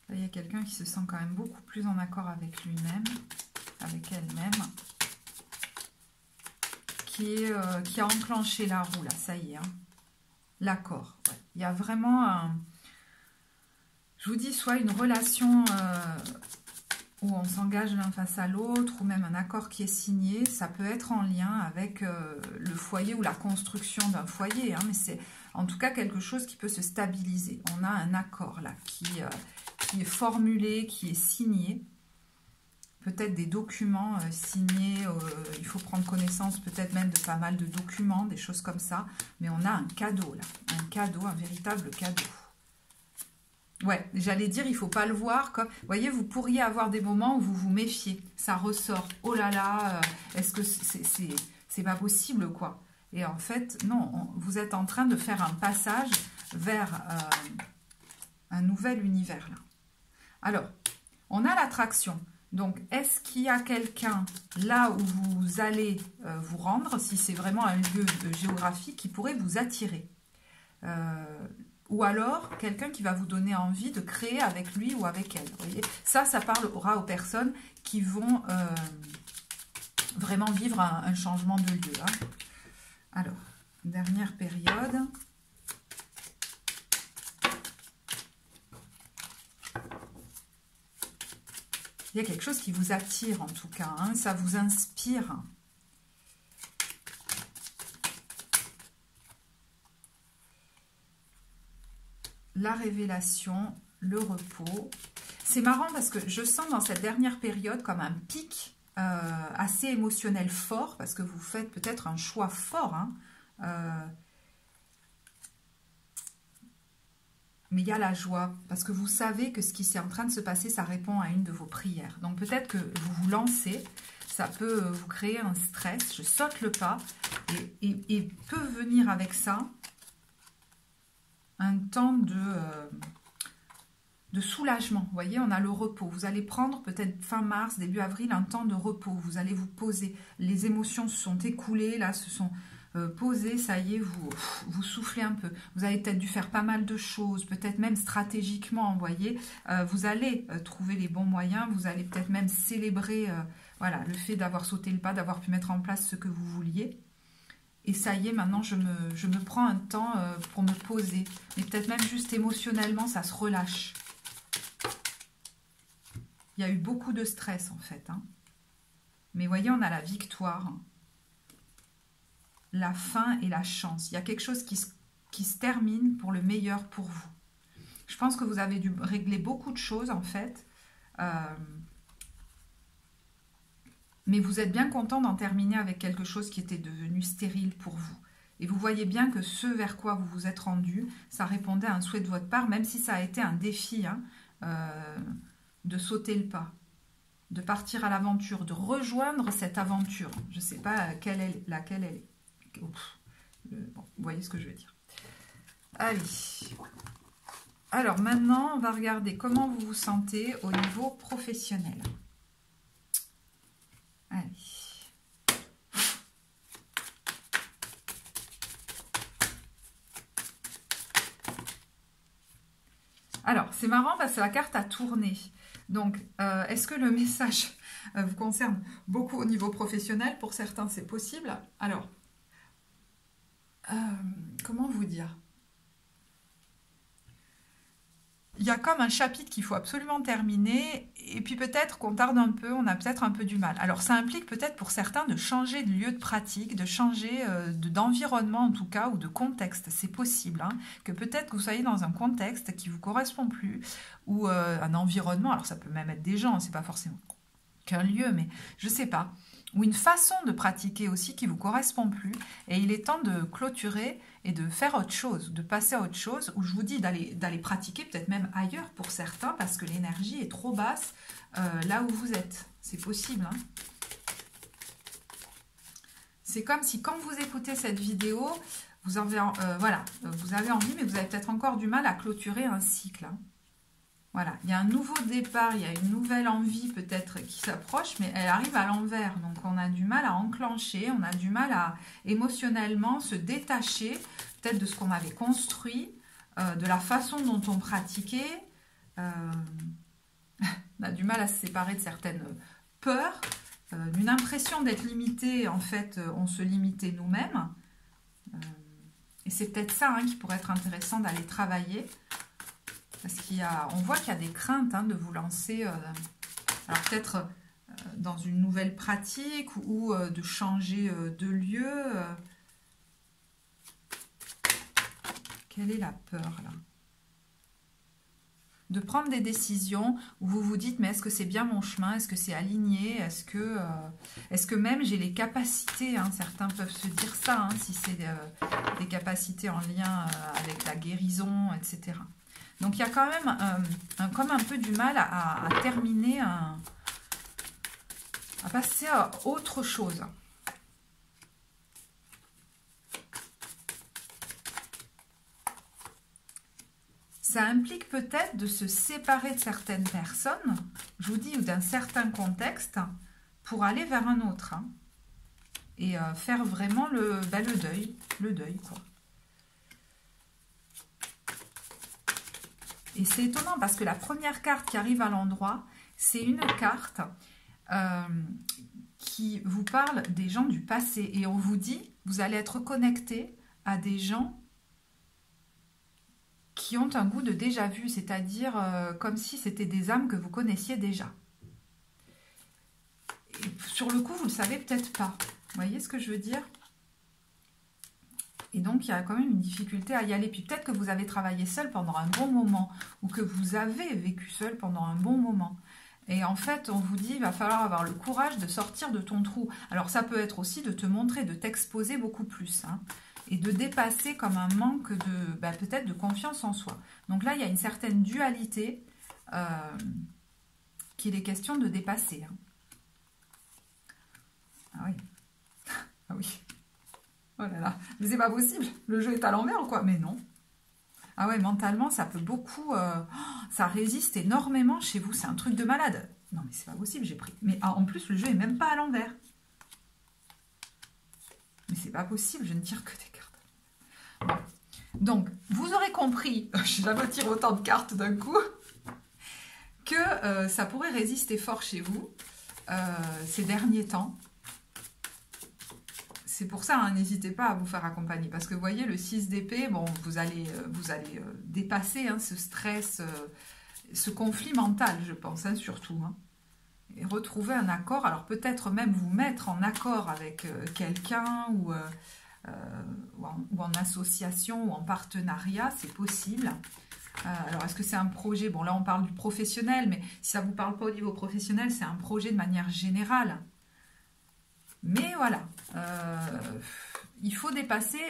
Là, il y a quelqu'un qui se sent quand même beaucoup plus en accord avec lui-même, avec elle-même, qui a enclenché la roue, là, ça y est. Hein. L'accord. Ouais. Il y a vraiment, je vous dis, soit une relation où on s'engage l'un face à l'autre, ou même un accord qui est signé, ça peut être en lien avec le foyer ou la construction d'un foyer, hein, mais c'est en tout cas quelque chose qui peut se stabiliser. On a un accord là qui est formulé, qui est signé, peut-être des documents signés, il faut prendre connaissance peut-être même de pas mal de documents, des choses comme ça, mais on a un cadeau là, un cadeau, un véritable cadeau. Ouais, j'allais dire, il ne faut pas le voir comme... Vous voyez, vous pourriez avoir des moments où vous vous méfiez. Ça ressort. Oh là là, est-ce que c'est pas possible, quoi? Et en fait, non, vous êtes en train de faire un passage vers un nouvel univers, là. Alors, on a l'attraction. Donc, est-ce qu'il y a quelqu'un là où vous allez vous rendre, si c'est vraiment un lieu géographique, qui pourrait vous attirer ou alors, quelqu'un qui va vous donner envie de créer avec lui ou avec elle. Vous voyez, ça parlera aux personnes qui vont vraiment vivre un changement de lieu. Hein. Alors, dernière période. Il y a quelque chose qui vous attire en tout cas. Hein, ça vous inspire. La révélation, le repos. C'est marrant parce que je sens dans cette dernière période comme un pic assez émotionnel fort, parce que vous faites peut-être un choix fort. Hein, mais il y a la joie, parce que vous savez que ce qui est en train de se passer, ça répond à une de vos prières. Donc peut-être que vous vous lancez, ça peut vous créer un stress, je saute le pas, et peut venir avec ça un temps de soulagement. Vous voyez, on a le repos. Vous allez prendre peut-être fin mars, début avril, un temps de repos. Vous allez vous poser. Les émotions se sont écoulées, là, se sont posées. Ça y est, vous soufflez un peu. Vous avez peut-être dû faire pas mal de choses, peut-être même stratégiquement, vous voyez. Vous allez trouver les bons moyens. Vous allez peut-être même célébrer voilà, le fait d'avoir sauté le pas, d'avoir pu mettre en place ce que vous vouliez. Et ça y est, maintenant, je me prends un temps pour me poser. Mais peut-être même juste émotionnellement, ça se relâche. Il y a eu beaucoup de stress, en fait. Hein. Mais voyez, on a la victoire. La fin et la chance. Il y a quelque chose qui se termine pour le meilleur pour vous. Je pense que vous avez dû régler beaucoup de choses, en fait. Mais vous êtes bien content d'en terminer avec quelque chose qui était devenu stérile pour vous. Et vous voyez bien que ce vers quoi vous vous êtes rendu, ça répondait à un souhait de votre part, même si ça a été un défi, hein, de sauter le pas, de partir à l'aventure, de rejoindre cette aventure. Je ne sais pas laquelle elle est. Bon, vous voyez ce que je veux dire. Allez. Alors maintenant, on va regarder comment vous vous sentez au niveau professionnel. Allez. Alors, c'est marrant parce que la carte a tourné. Donc, est-ce que le message vous concerne beaucoup au niveau professionnel? Pour certains, c'est possible. Alors, comment vous dire? Il y a comme un chapitre qu'il faut absolument terminer, et puis peut-être qu'on tarde un peu, on a peut-être un peu du mal. Alors ça implique peut-être pour certains de changer de lieu de pratique, de changer d'environnement en tout cas, ou de contexte. C'est possible, hein, que peut-être que vous soyez dans un contexte qui ne vous correspond plus, ou un environnement, alors ça peut même être des gens, c'est pas forcément qu'un lieu, mais je sais pas, ou une façon de pratiquer aussi qui vous correspond plus, et il est temps de clôturer et de faire autre chose, de passer à autre chose, où je vous dis d'aller pratiquer peut-être même ailleurs pour certains, parce que l'énergie est trop basse là où vous êtes. C'est possible, hein. C'est comme si quand vous écoutez cette vidéo, vous avez, voilà, vous avez envie, mais vous avez peut-être encore du mal à clôturer un cycle, hein. Voilà, il y a un nouveau départ, il y a une nouvelle envie peut-être qui s'approche, mais elle arrive à l'envers. Donc on a du mal à enclencher, on a du mal à émotionnellement se détacher peut-être de ce qu'on avait construit, de la façon dont on pratiquait. On a du mal à se séparer de certaines peurs, d'une impression d'être limité. En fait, on se limitait nous-mêmes. Et c'est peut-être ça, hein, qui pourrait être intéressant d'aller travailler. Parce on voit qu'il y a des craintes, hein, de vous lancer, alors peut-être dans une nouvelle pratique ou de changer de lieu. Quelle est la peur là? De prendre des décisions où vous vous dites, mais est-ce que c'est bien mon chemin? Est-ce que c'est aligné? Est-ce que même j'ai les capacités, hein, certains peuvent se dire ça, hein, si c'est des capacités en lien avec la guérison, etc. Donc il y a quand même comme un peu du mal à terminer, à passer à autre chose. Ça implique peut-être de se séparer de certaines personnes, je vous dis, ou d'un certain contexte, pour aller vers un autre, hein, et faire vraiment le deuil, quoi. Et c'est étonnant parce que la première carte qui arrive à l'endroit, c'est une carte qui vous parle des gens du passé. Et on vous dit, vous allez être connecté à des gens qui ont un goût de déjà-vu, c'est-à-dire comme si c'était des âmes que vous connaissiez déjà. Et sur le coup, vous ne le savez peut-être pas. Vous voyez ce que je veux dire ? Et donc, il y a quand même une difficulté à y aller. Puis peut-être que vous avez travaillé seul pendant un bon moment ou que vous avez vécu seul pendant un bon moment. Et en fait, on vous dit, il va falloir avoir le courage de sortir de ton trou. Alors, ça peut être aussi de te montrer, de t'exposer beaucoup plus, hein, et de dépasser comme un manque de, peut-être de confiance en soi. Donc là, il y a une certaine dualité qu'il est question de dépasser, hein. Ah oui. Ah oui. Oh là là, mais c'est pas possible, le jeu est à l'envers ou quoi? Mais non. Ah ouais, mentalement, ça peut beaucoup... ça résiste énormément chez vous, c'est un truc de malade. Non, mais c'est pas possible, j'ai pris... Mais en plus, le jeu est même pas à l'envers. Mais c'est pas possible, je ne tire que des cartes. Bon. Donc, vous aurez compris, je n'ai jamais tiré autant de cartes d'un coup, que ça pourrait résister fort chez vous ces derniers temps. C'est pour ça, hein, n'hésitez pas à vous faire accompagner. Parce que vous voyez, le 6 d'épée, bon, vous allez dépasser, hein, ce stress, ce conflit mental, je pense, hein, surtout. Hein, et retrouver un accord. Alors peut-être même vous mettre en accord avec quelqu'un ou en association ou en partenariat, c'est possible. Alors est-ce que c'est un projet? Bon, là on parle du professionnel, mais si ça ne vous parle pas au niveau professionnel, c'est un projet de manière générale. Mais voilà, il faut dépasser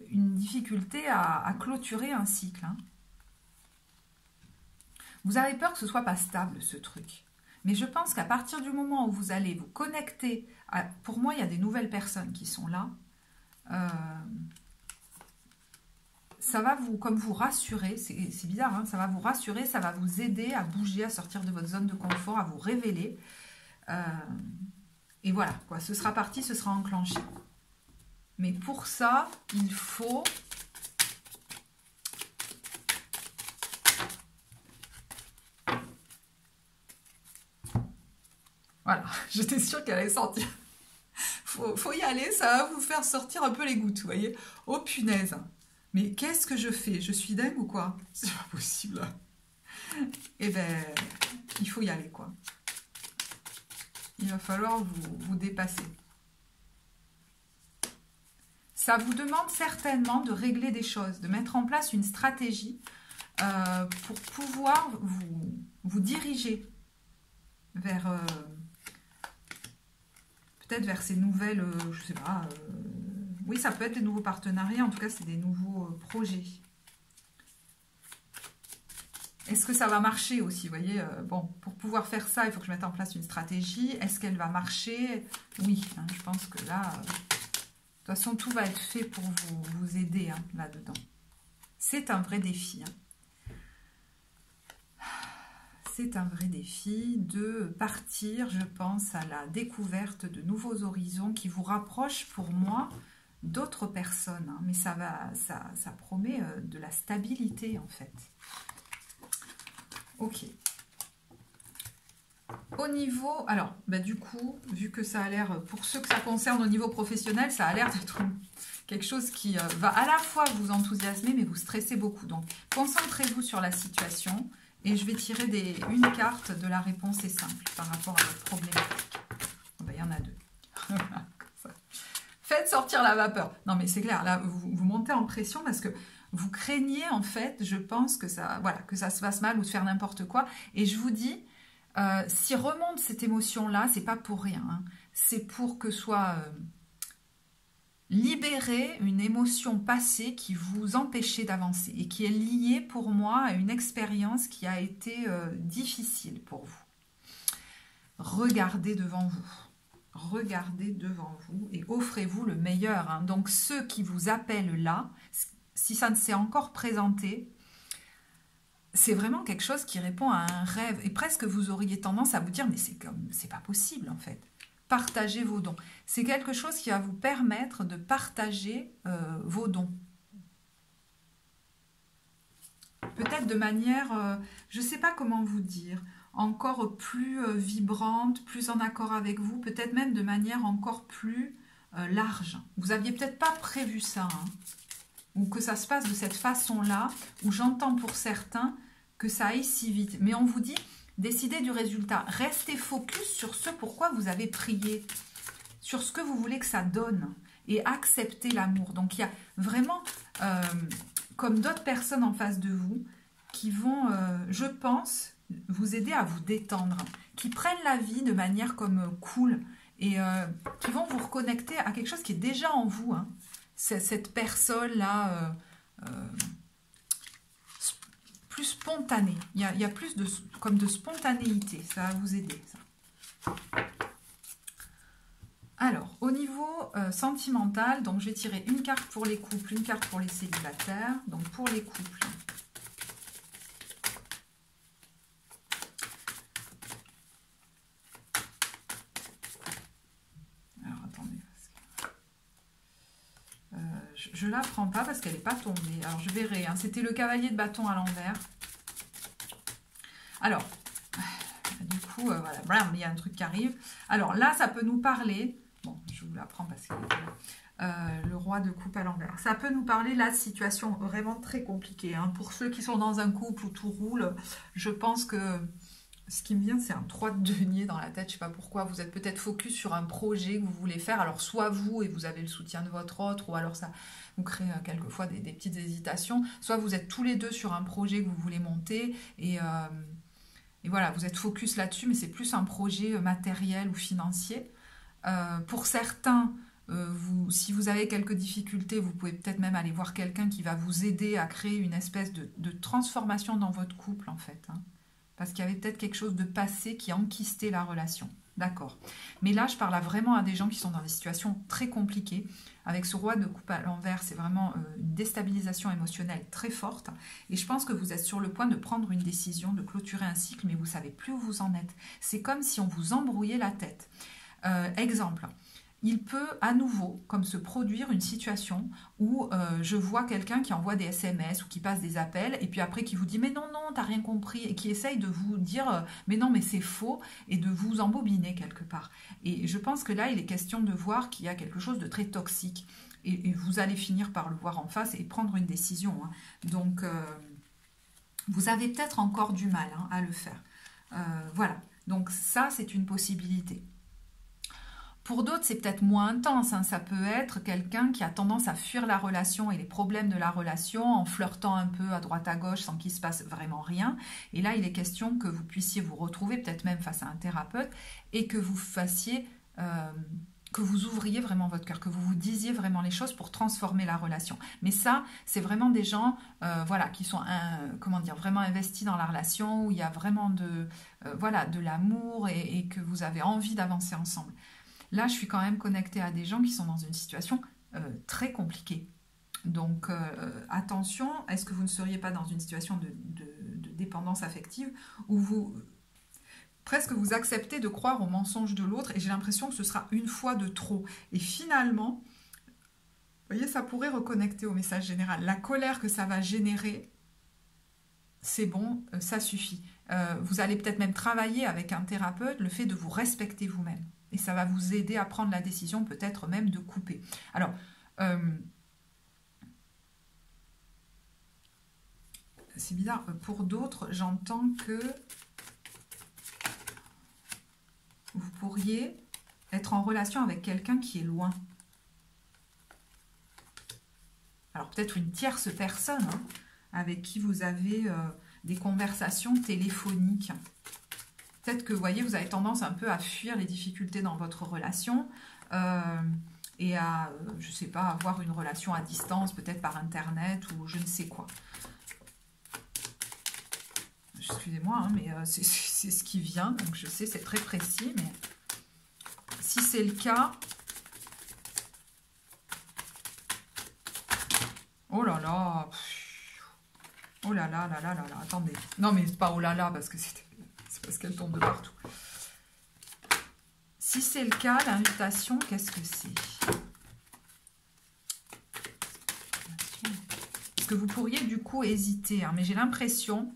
une difficulté à clôturer un cycle, hein. Vous avez peur que ce ne soit pas stable, ce truc. Mais je pense qu'à partir du moment où vous allez vous connecter, pour moi, il y a des nouvelles personnes qui sont là. Ça va vous rassurer, c'est bizarre, hein, ça va vous rassurer, ça va vous aider à bouger, à sortir de votre zone de confort, à vous révéler. Et voilà, quoi, ce sera parti, ce sera enclenché. Mais pour ça, il faut Voilà, j'étais sûre qu'elle allait sortir. Faut y aller, ça va vous faire sortir un peu les gouttes, vous voyez. Oh punaise. Mais qu'est-ce que je fais? Je suis dingue ou quoi? C'est pas possible. Eh ben, il faut y aller, quoi. Il va falloir vous dépasser. Ça vous demande certainement de régler des choses, de mettre en place une stratégie pour pouvoir vous diriger vers peut-être vers ces nouvelles, je sais pas, oui, ça peut être des nouveaux partenariats, en tout cas, c'est des nouveaux projets. Est-ce que ça va marcher aussi, vous voyez, bon, pour pouvoir faire ça, il faut que je mette en place une stratégie. Est-ce qu'elle va marcher? Oui, hein, je pense que là, de toute façon, tout va être fait pour vous aider hein, là-dedans. C'est un vrai défi. Hein. C'est un vrai défi de partir, je pense, à la découverte de nouveaux horizons qui vous rapprochent pour moi d'autres personnes. Hein. Mais ça promet de la stabilité en fait. Ok. Au niveau, alors, bah, du coup, vu que ça a l'air, pour ceux que ça concerne au niveau professionnel, ça a l'air d'être quelque chose qui va à la fois vous enthousiasmer, mais vous stresser beaucoup. Donc, concentrez-vous sur la situation. Et je vais tirer une carte de la réponse est simple par rapport à votre problématique. Oh ben, il y en a deux. Faites sortir la vapeur. Non mais c'est clair, là vous montez en pression parce que vous craignez en fait, je pense que ça, voilà, que ça se passe mal ou de faire n'importe quoi. Et je vous dis, si remonte cette émotion-là, c'est pas pour rien. Hein. C'est pour que soit libérer une émotion passée qui vous empêchait d'avancer et qui est liée pour moi à une expérience qui a été difficile pour vous. Regardez devant vous et offrez-vous le meilleur. Hein. Donc ceux qui vous appellent là, si ça ne s'est encore présenté, c'est vraiment quelque chose qui répond à un rêve et presque vous auriez tendance à vous dire mais c'est pas possible en fait. Partagez vos dons. C'est quelque chose qui va vous permettre de partager vos dons. Peut-être de manière, je ne sais pas comment vous dire, encore plus vibrante, plus en accord avec vous, peut-être même de manière encore plus large. Vous n'aviez peut-être pas prévu ça, hein, ou que ça se passe de cette façon-là, où j'entends pour certains que ça aille si vite. Mais on vous dit... Décidez du résultat. Restez focus sur ce pourquoi vous avez prié, sur ce que vous voulez que ça donne et acceptez l'amour. Donc, il y a vraiment, comme d'autres personnes en face de vous, qui vont, je pense, vous aider à vous détendre, qui prennent la vie de manière comme cool et qui vont vous reconnecter à quelque chose qui est déjà en vous. Hein. Cette personne-là... plus spontané. Il y a plus comme de spontanéité. Ça va vous aider, ça. Alors, au niveau sentimental, donc je vais tirer une carte pour les couples, une carte pour les célibataires. Donc, pour les couples. Alors, attendez. Je ne la prends pas parce qu'elle n'est pas tombée. Alors, je verrai. Hein. C'était le cavalier de bâton à l'envers. Alors, du coup, voilà, blam, il y a un truc qui arrive. Alors là, ça peut nous parler... Bon, je vous la prends parce que le roi de coupe à l'envers. Ça peut nous parler, là, de situation vraiment très compliquée. Hein. Pour ceux qui sont dans un couple où tout roule, je pense que... Ce qui me vient, c'est un 3 de denier dans la tête. Je ne sais pas pourquoi. Vous êtes peut-être focus sur un projet que vous voulez faire. Alors, soit vous, et vous avez le soutien de votre autre, ou alors ça vous crée quelquefois des petites hésitations. Soit vous êtes tous les deux sur un projet que vous voulez monter. Et voilà, vous êtes focus là-dessus, mais c'est plus un projet matériel ou financier. Pour certains, si vous avez quelques difficultés, vous pouvez peut-être même aller voir quelqu'un qui va vous aider à créer une espèce de transformation dans votre couple, en fait. Hein. Parce qu'il y avait peut-être quelque chose de passé qui a enquisté la relation. D'accord. Mais là, je parle vraiment à des gens qui sont dans des situations très compliquées. Avec ce roi de coupe à l'envers, c'est vraiment une déstabilisation émotionnelle très forte. Et je pense que vous êtes sur le point de prendre une décision, de clôturer un cycle, mais vous ne savez plus où vous en êtes. C'est comme si on vous embrouillait la tête. Exemple, il peut à nouveau comme se produire une situation où je vois quelqu'un qui envoie des SMS ou qui passe des appels et puis après qui vous dit mais non, non, t'as rien compris et qui essaye de vous dire mais non, mais c'est faux et de vous embobiner quelque part. Et je pense que là, il est question de voir qu'il y a quelque chose de très toxique et vous allez finir par le voir en face et prendre une décision. Hein. Donc, vous avez peut-être encore du mal hein, à le faire. Voilà, donc ça, c'est une possibilité. Pour d'autres, c'est peut-être moins intense. Hein. Ça peut être quelqu'un qui a tendance à fuir la relation et les problèmes de la relation en flirtant un peu à droite à gauche sans qu'il se passe vraiment rien. Et là, il est question que vous puissiez vous retrouver, peut-être même face à un thérapeute, et que vous fassiez, que vous ouvriez vraiment votre cœur, que vous vous disiez vraiment les choses pour transformer la relation. Mais ça, c'est vraiment des gens, voilà, qui sont, comment dire, vraiment investis dans la relation, où il y a vraiment voilà, de l'amour et que vous avez envie d'avancer ensemble. Là, je suis quand même connectée à des gens qui sont dans une situation très compliquée. Donc, attention, est-ce que vous ne seriez pas dans une situation de dépendance affective où vous, presque vous acceptez de croire au mensonge de l'autre et j'ai l'impression que ce sera une fois de trop. Et finalement, vous voyez, ça pourrait reconnecter au message général. La colère que ça va générer, c'est bon, ça suffit. Vous allez peut-être même travailler avec un thérapeute le fait de vous respecter vous-même. Et ça va vous aider à prendre la décision peut-être même de couper. Alors, c'est bizarre. Pour d'autres, j'entends que vous pourriez être en relation avec quelqu'un qui est loin. Alors, peut-être une tierce personne hein, avec qui vous avez des conversations téléphoniques. Peut-être que, vous voyez, vous avez tendance un peu à fuir les difficultés dans votre relation et à, je ne sais pas, avoir une relation à distance, peut-être par Internet ou je ne sais quoi. Excusez-moi, hein, mais c'est ce qui vient, donc je sais, c'est très précis, mais si c'est le cas... Oh là là, oh là là là là là là, attendez. Non mais c'est pas oh là là, parce que c'est parce qu'elle tombe de partout. Si c'est le cas, l'invitation, qu'est-ce que c'est? Parce que vous pourriez du coup hésiter, hein, mais j'ai l'impression...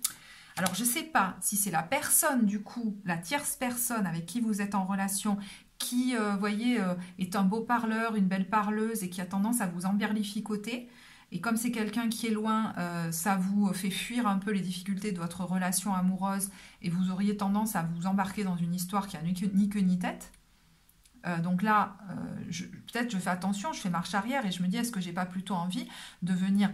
Alors, je ne sais pas si c'est la personne, du coup, la tierce personne avec qui vous êtes en relation, qui, voyez, est un beau parleur, une belle parleuse et qui a tendance à vous emberlificoter. Et comme c'est quelqu'un qui est loin, ça vous fait fuir un peu les difficultés de votre relation amoureuse et vous auriez tendance à vous embarquer dans une histoire qui a ni queue ni tête. Donc là, peut-être je fais attention, je fais marche arrière et je me dis, est-ce que j'ai pas plutôt envie de venir...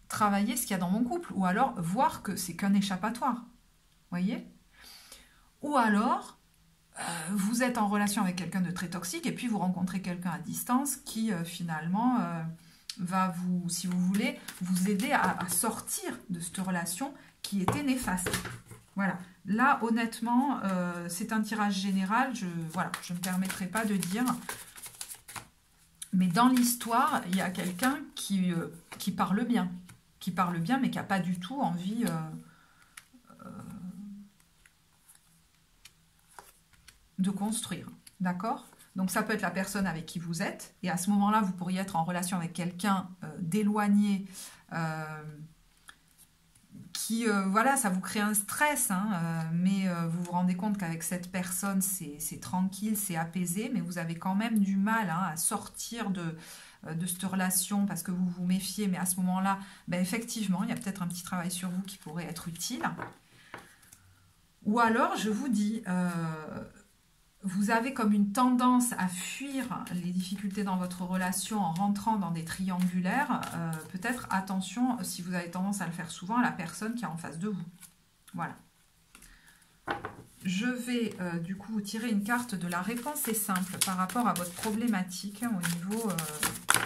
travailler ce qu'il y a dans mon couple, ou alors voir que c'est qu'un échappatoire, voyez? Ou alors, vous êtes en relation avec quelqu'un de très toxique, et puis vous rencontrez quelqu'un à distance qui, finalement, va vous, si vous voulez, vous aider à sortir de cette relation qui était néfaste. Voilà. Là, honnêtement, c'est un tirage général, voilà, je ne me permettrai pas de dire... Mais dans l'histoire, il y a quelqu'un qui parle bien. Qui parle bien, mais qui n'a pas du tout envie de construire. D'accord? Donc, ça peut être la personne avec qui vous êtes. Et à ce moment-là, vous pourriez être en relation avec quelqu'un d'éloigné qui, voilà, ça vous crée un stress. Hein, mais vous vous rendez compte qu'avec cette personne, c'est tranquille, c'est apaisé. Mais vous avez quand même du mal hein, à sortir de cette relation parce que vous vous méfiez, mais à ce moment-là, ben effectivement, il y a peut-être un petit travail sur vous qui pourrait être utile. Ou alors, je vous dis, vous avez comme une tendance à fuir les difficultés dans votre relation en rentrant dans des triangulaires. Peut-être attention, si vous avez tendance à le faire souvent, à la personne qui est en face de vous. Voilà. Je vais du coup vous tirer une carte de la réponse est simple par rapport à votre problématique hein, au niveau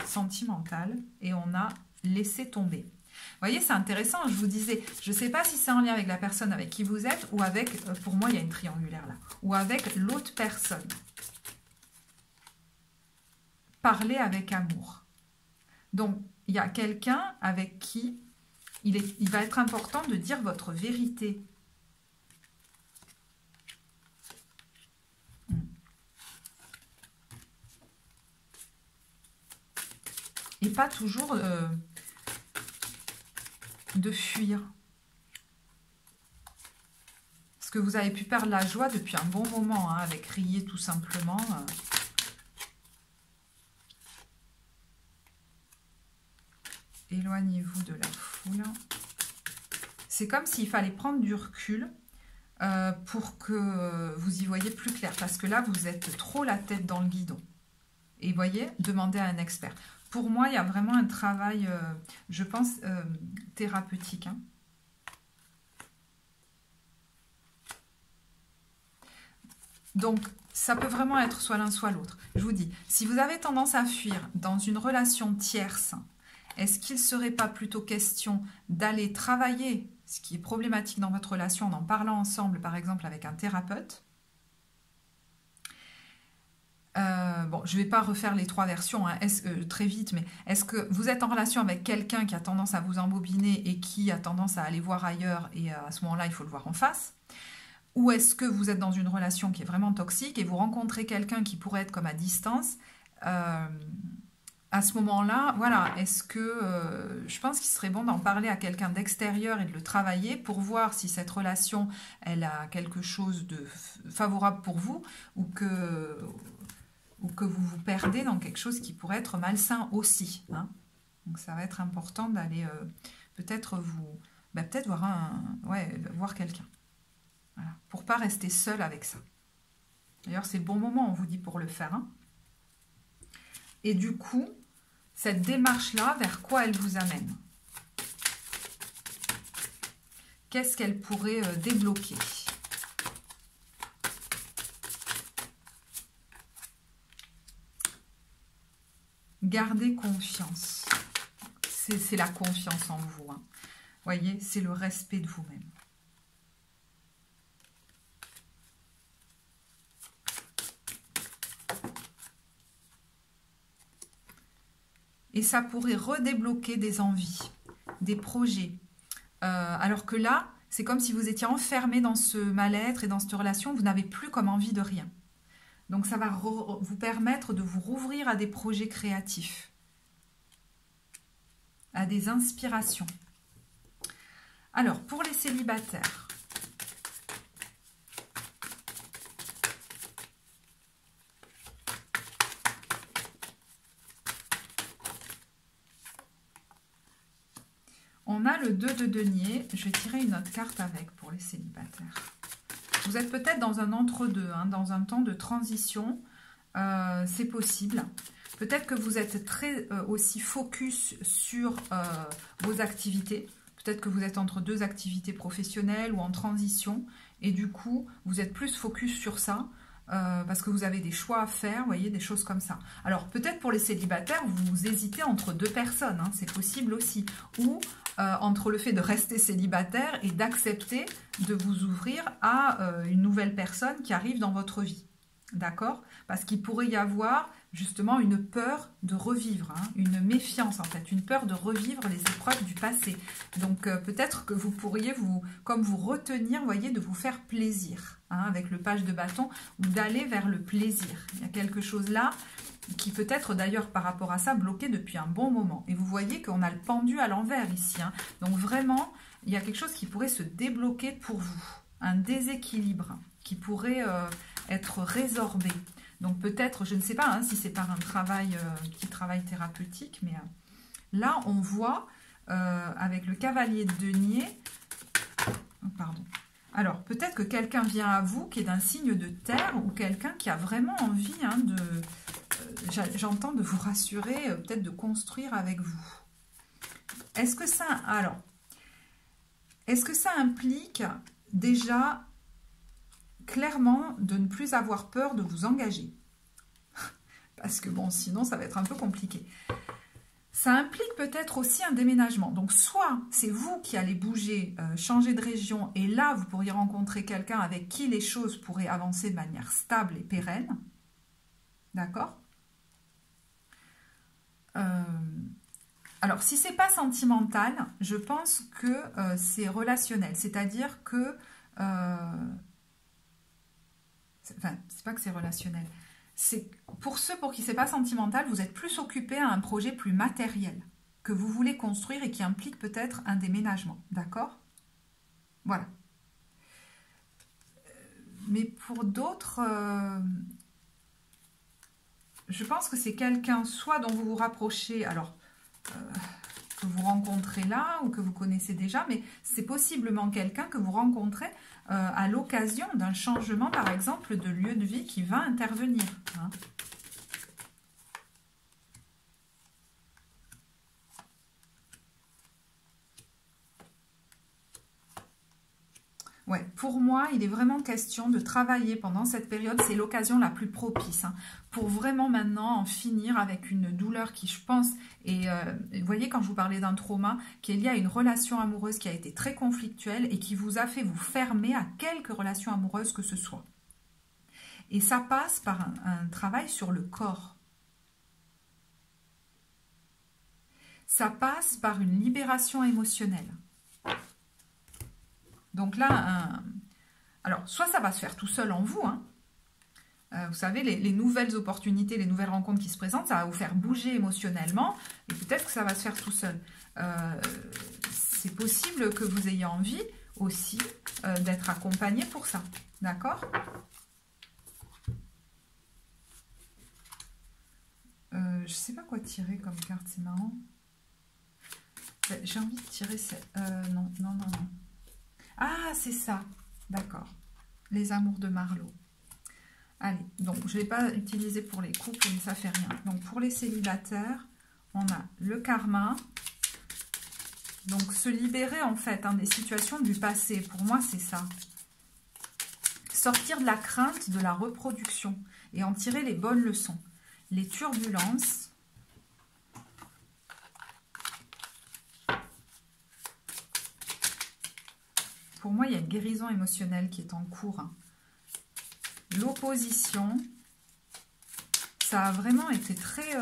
sentimental. Et on a laissé tomber. Vous voyez, c'est intéressant. Je vous disais, je ne sais pas si c'est en lien avec la personne avec qui vous êtes ou avec, pour moi, il y a une triangulaire là, ou avec l'autre personne. Parler avec amour. Donc, il y a quelqu'un avec qui il va être important de dire votre vérité. et pas toujours de fuir. Parce que vous avez pu perdre la joie depuis un bon moment, hein, avec rier tout simplement. Éloignez-vous de la foule. C'est comme s'il fallait prendre du recul pour que vous y voyez plus clair. Parce que là, vous êtes trop la tête dans le guidon. Et voyez, demandez à un expert. Pour moi, il y a vraiment un travail, je pense, thérapeutique. Hein. Donc, ça peut vraiment être soit l'un, soit l'autre. Je vous dis, si vous avez tendance à fuir dans une relation tierce, est-ce qu'il ne serait pas plutôt question d'aller travailler ce qui est problématique dans votre relation en parlant ensemble, par exemple avec un thérapeute? Bon, je ne vais pas refaire les 3 versions hein, très vite, mais est-ce que vous êtes en relation avec quelqu'un qui a tendance à vous embobiner et qui a tendance à aller voir ailleurs et à ce moment-là, il faut le voir en face? Ou est-ce que vous êtes dans une relation qui est vraiment toxique et vous rencontrez quelqu'un qui pourrait être comme à distance? À ce moment-là, voilà, est-ce que je pense qu'il serait bon d'en parler à quelqu'un d'extérieur et de le travailler pour voir si cette relation, elle a quelque chose de favorable pour vous ou que vous vous perdez dans quelque chose qui pourrait être malsain aussi. Hein. Donc ça va être important d'aller peut-être voir quelqu'un. Voilà, pour ne pas rester seul avec ça. D'ailleurs, c'est le bon moment, on vous dit, pour le faire. Hein. Et du coup, cette démarche-là, vers quoi elle vous amène? Qu'est-ce qu'elle pourrait débloquer? Gardez confiance. C'est la confiance en vous. Hein. Voyez, c'est le respect de vous-même. Et ça pourrait redébloquer des envies, des projets. Alors que là, c'est comme si vous étiez enfermé dans ce mal-être et dans cette relation, vous n'avez plus comme envie de rien. Donc ça va vous permettre de vous rouvrir à des projets créatifs, à des inspirations. Alors, pour les célibataires, on a le 2 de denier. Je vais tirer une autre carte avec pour les célibataires. Vous êtes peut-être dans un entre-deux, hein, dans un temps de transition. C'est possible. Peut-être que vous êtes très aussi focus sur vos activités. Peut-être que vous êtes entre 2 activités professionnelles ou en transition. Et du coup, vous êtes plus focus sur ça. Parce que vous avez des choix à faire, vous voyez, des choses comme ça. Alors, peut-être pour les célibataires, vous hésitez entre 2 personnes, hein, c'est possible aussi. Ou entre le fait de rester célibataire et d'accepter de vous ouvrir à une nouvelle personne qui arrive dans votre vie. D'accord? Parce qu'il pourrait y avoir justement une peur de revivre, hein, une méfiance en fait, une peur de revivre les épreuves du passé. Donc peut-être que vous pourriez vous retenir, voyez, de vous faire plaisir, hein, avec le page de bâton, ou d'aller vers le plaisir. Il y a quelque chose là qui peut être d'ailleurs par rapport à ça bloqué depuis un bon moment. Et vous voyez qu'on a le pendu à l'envers ici. Hein. Donc vraiment, il y a quelque chose qui pourrait se débloquer pour vous, un déséquilibre qui pourrait être résorbé. Donc peut-être, je ne sais pas hein, si c'est par un travail, petit travail thérapeutique, mais là on voit avec le cavalier de denier, pardon. Alors peut-être que quelqu'un vient à vous qui est d'un signe de terre ou quelqu'un qui a vraiment envie hein, j'entends de vous rassurer, peut-être de construire avec vous. Est-ce que ça implique déjà clairement de ne plus avoir peur de vous engager? Parce que bon, sinon ça va être un peu compliqué. Ça implique peut-être aussi un déménagement. Donc soit c'est vous qui allez bouger, changer de région, et là vous pourriez rencontrer quelqu'un avec qui les choses pourraient avancer de manière stable et pérenne. D'accord? Alors si c'est pas sentimental, je pense que c'est relationnel. C'est-à-dire que... Enfin, c'est pas que c'est relationnel. pour ceux pour qui c'est pas sentimental, vous êtes plus occupé à un projet plus matériel que vous voulez construire et qui implique peut-être un déménagement, d'accord? Voilà. Mais pour d'autres, je pense que c'est quelqu'un soit dont vous vous rapprochez, alors que vous rencontrez là ou que vous connaissez déjà, mais c'est possiblement quelqu'un que vous rencontrez à l'occasion d'un changement, par exemple, de lieu de vie qui va intervenir. Hein. Ouais, pour moi, il est vraiment question de travailler pendant cette période. C'est l'occasion la plus propice hein, pour vraiment maintenant en finir avec une douleur qui, je pense, et vous voyez, quand je vous parlais d'un trauma, qu'il y a une relation amoureuse qui a été très conflictuelle et qui vous a fait vous fermer à quelque relation amoureuse que ce soit. Et ça passe par un travail sur le corps. Ça passe par une libération émotionnelle. Donc là, alors soit ça va se faire tout seul en vous, hein. Vous savez, les nouvelles opportunités, les nouvelles rencontres qui se présentent, ça va vous faire bouger émotionnellement et peut-être que ça va se faire tout seul. C'est possible que vous ayez envie aussi d'être accompagné pour ça, d'accord ? Je ne sais pas quoi tirer comme carte, c'est marrant. J'ai envie de tirer... non. Ah, c'est ça. D'accord. Les amours de Marlowe. Allez, donc je ne l'ai pas utilisé pour les couples, mais ça fait rien. Donc pour les célibataires, on a le karma. Donc se libérer en fait hein, des situations du passé. Pour moi, c'est ça. Sortir de la crainte de la reproduction et en tirer les bonnes leçons. Les turbulences. Pour moi, il y a une guérison émotionnelle qui est en cours. Hein. L'opposition, ça a vraiment été très...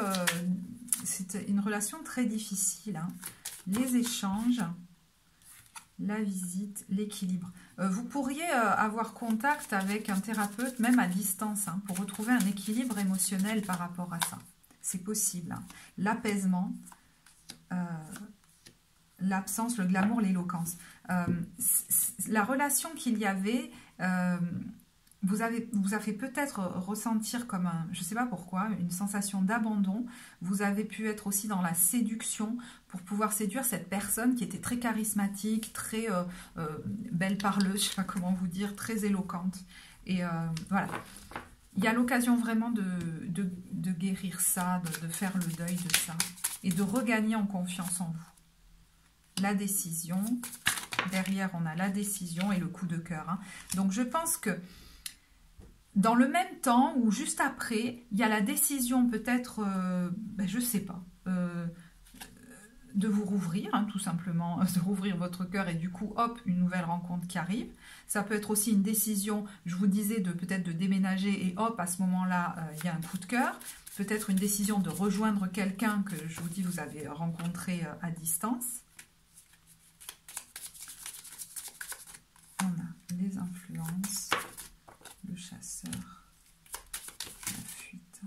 c'était une relation très difficile. Hein. Les échanges, la visite, l'équilibre. Vous pourriez avoir contact avec un thérapeute, même à distance, hein, pour retrouver un équilibre émotionnel par rapport à ça. C'est possible. Hein. L'apaisement, l'absence, le glamour, l'éloquence. La relation qu'il y avait vous a fait peut-être ressentir comme un, je ne sais pas pourquoi, une sensation d'abandon. Vous avez pu être aussi dans la séduction pour pouvoir séduire cette personne qui était très charismatique, très belle parleuse, je ne sais pas comment vous dire, très éloquente. Et voilà. Il y a l'occasion vraiment de guérir ça, de faire le deuil de ça et de regagner en confiance en vous. La décision. Derrière, on a la décision et le coup de cœur. Hein. Donc, je pense que dans le même temps ou juste après, il y a la décision peut-être, je ne sais pas, de vous rouvrir, hein, tout simplement, de rouvrir votre cœur et du coup, hop, une nouvelle rencontre qui arrive. Ça peut être aussi une décision, je vous disais, peut-être de déménager et hop, à ce moment-là, il y a un coup de cœur. Peut-être une décision de rejoindre quelqu'un que, je vous dis, vous avez rencontré à distance. On a les influences, le chasseur, la fuite.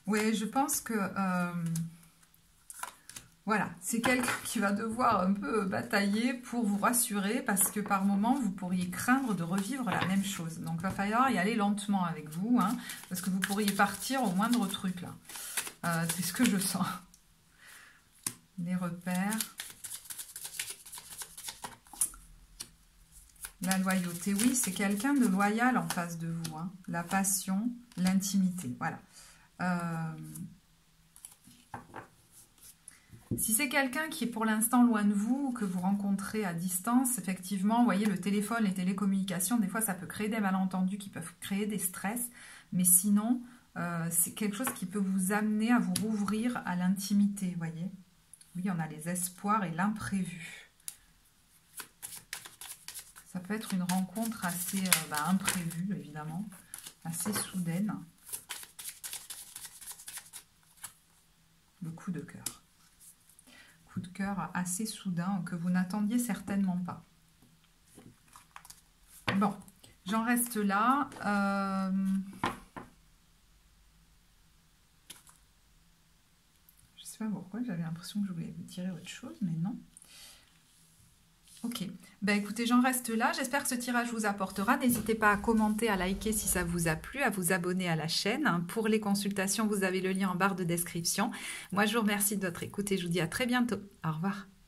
Oui, je pense que voilà, c'est quelqu'un qui va devoir un peu batailler pour vous rassurer parce que par moment, vous pourriez craindre de revivre la même chose. Donc, il va falloir y aller lentement avec vous, hein, parce que vous pourriez partir au moindre truc, là. C'est ce que je sens. Les repères. La loyauté, oui, c'est quelqu'un de loyal en face de vous. Hein. La passion, l'intimité, voilà. Si c'est quelqu'un qui est pour l'instant loin de vous, que vous rencontrez à distance, effectivement, vous voyez, le téléphone, les télécommunications, des fois, ça peut créer des malentendus qui peuvent créer des stress. Mais sinon, c'est quelque chose qui peut vous amener à vous rouvrir à l'intimité, vous voyez. Oui, on a les espoirs et l'imprévu. Ça peut être une rencontre assez imprévue, évidemment, assez soudaine. le coup de cœur. Coup de cœur assez soudain que vous n'attendiez certainement pas. Bon, j'en reste là. Je ne sais pas pourquoi, j'avais l'impression que je voulais vous tirer autre chose, mais non. Ok, ben écoutez, j'en reste là. J'espère que ce tirage vous apportera. N'hésitez pas à commenter, à liker si ça vous a plu, à vous abonner à la chaîne. Pour les consultations, vous avez le lien en barre de description. Moi, je vous remercie de votre écoute et je vous dis à très bientôt. Au revoir.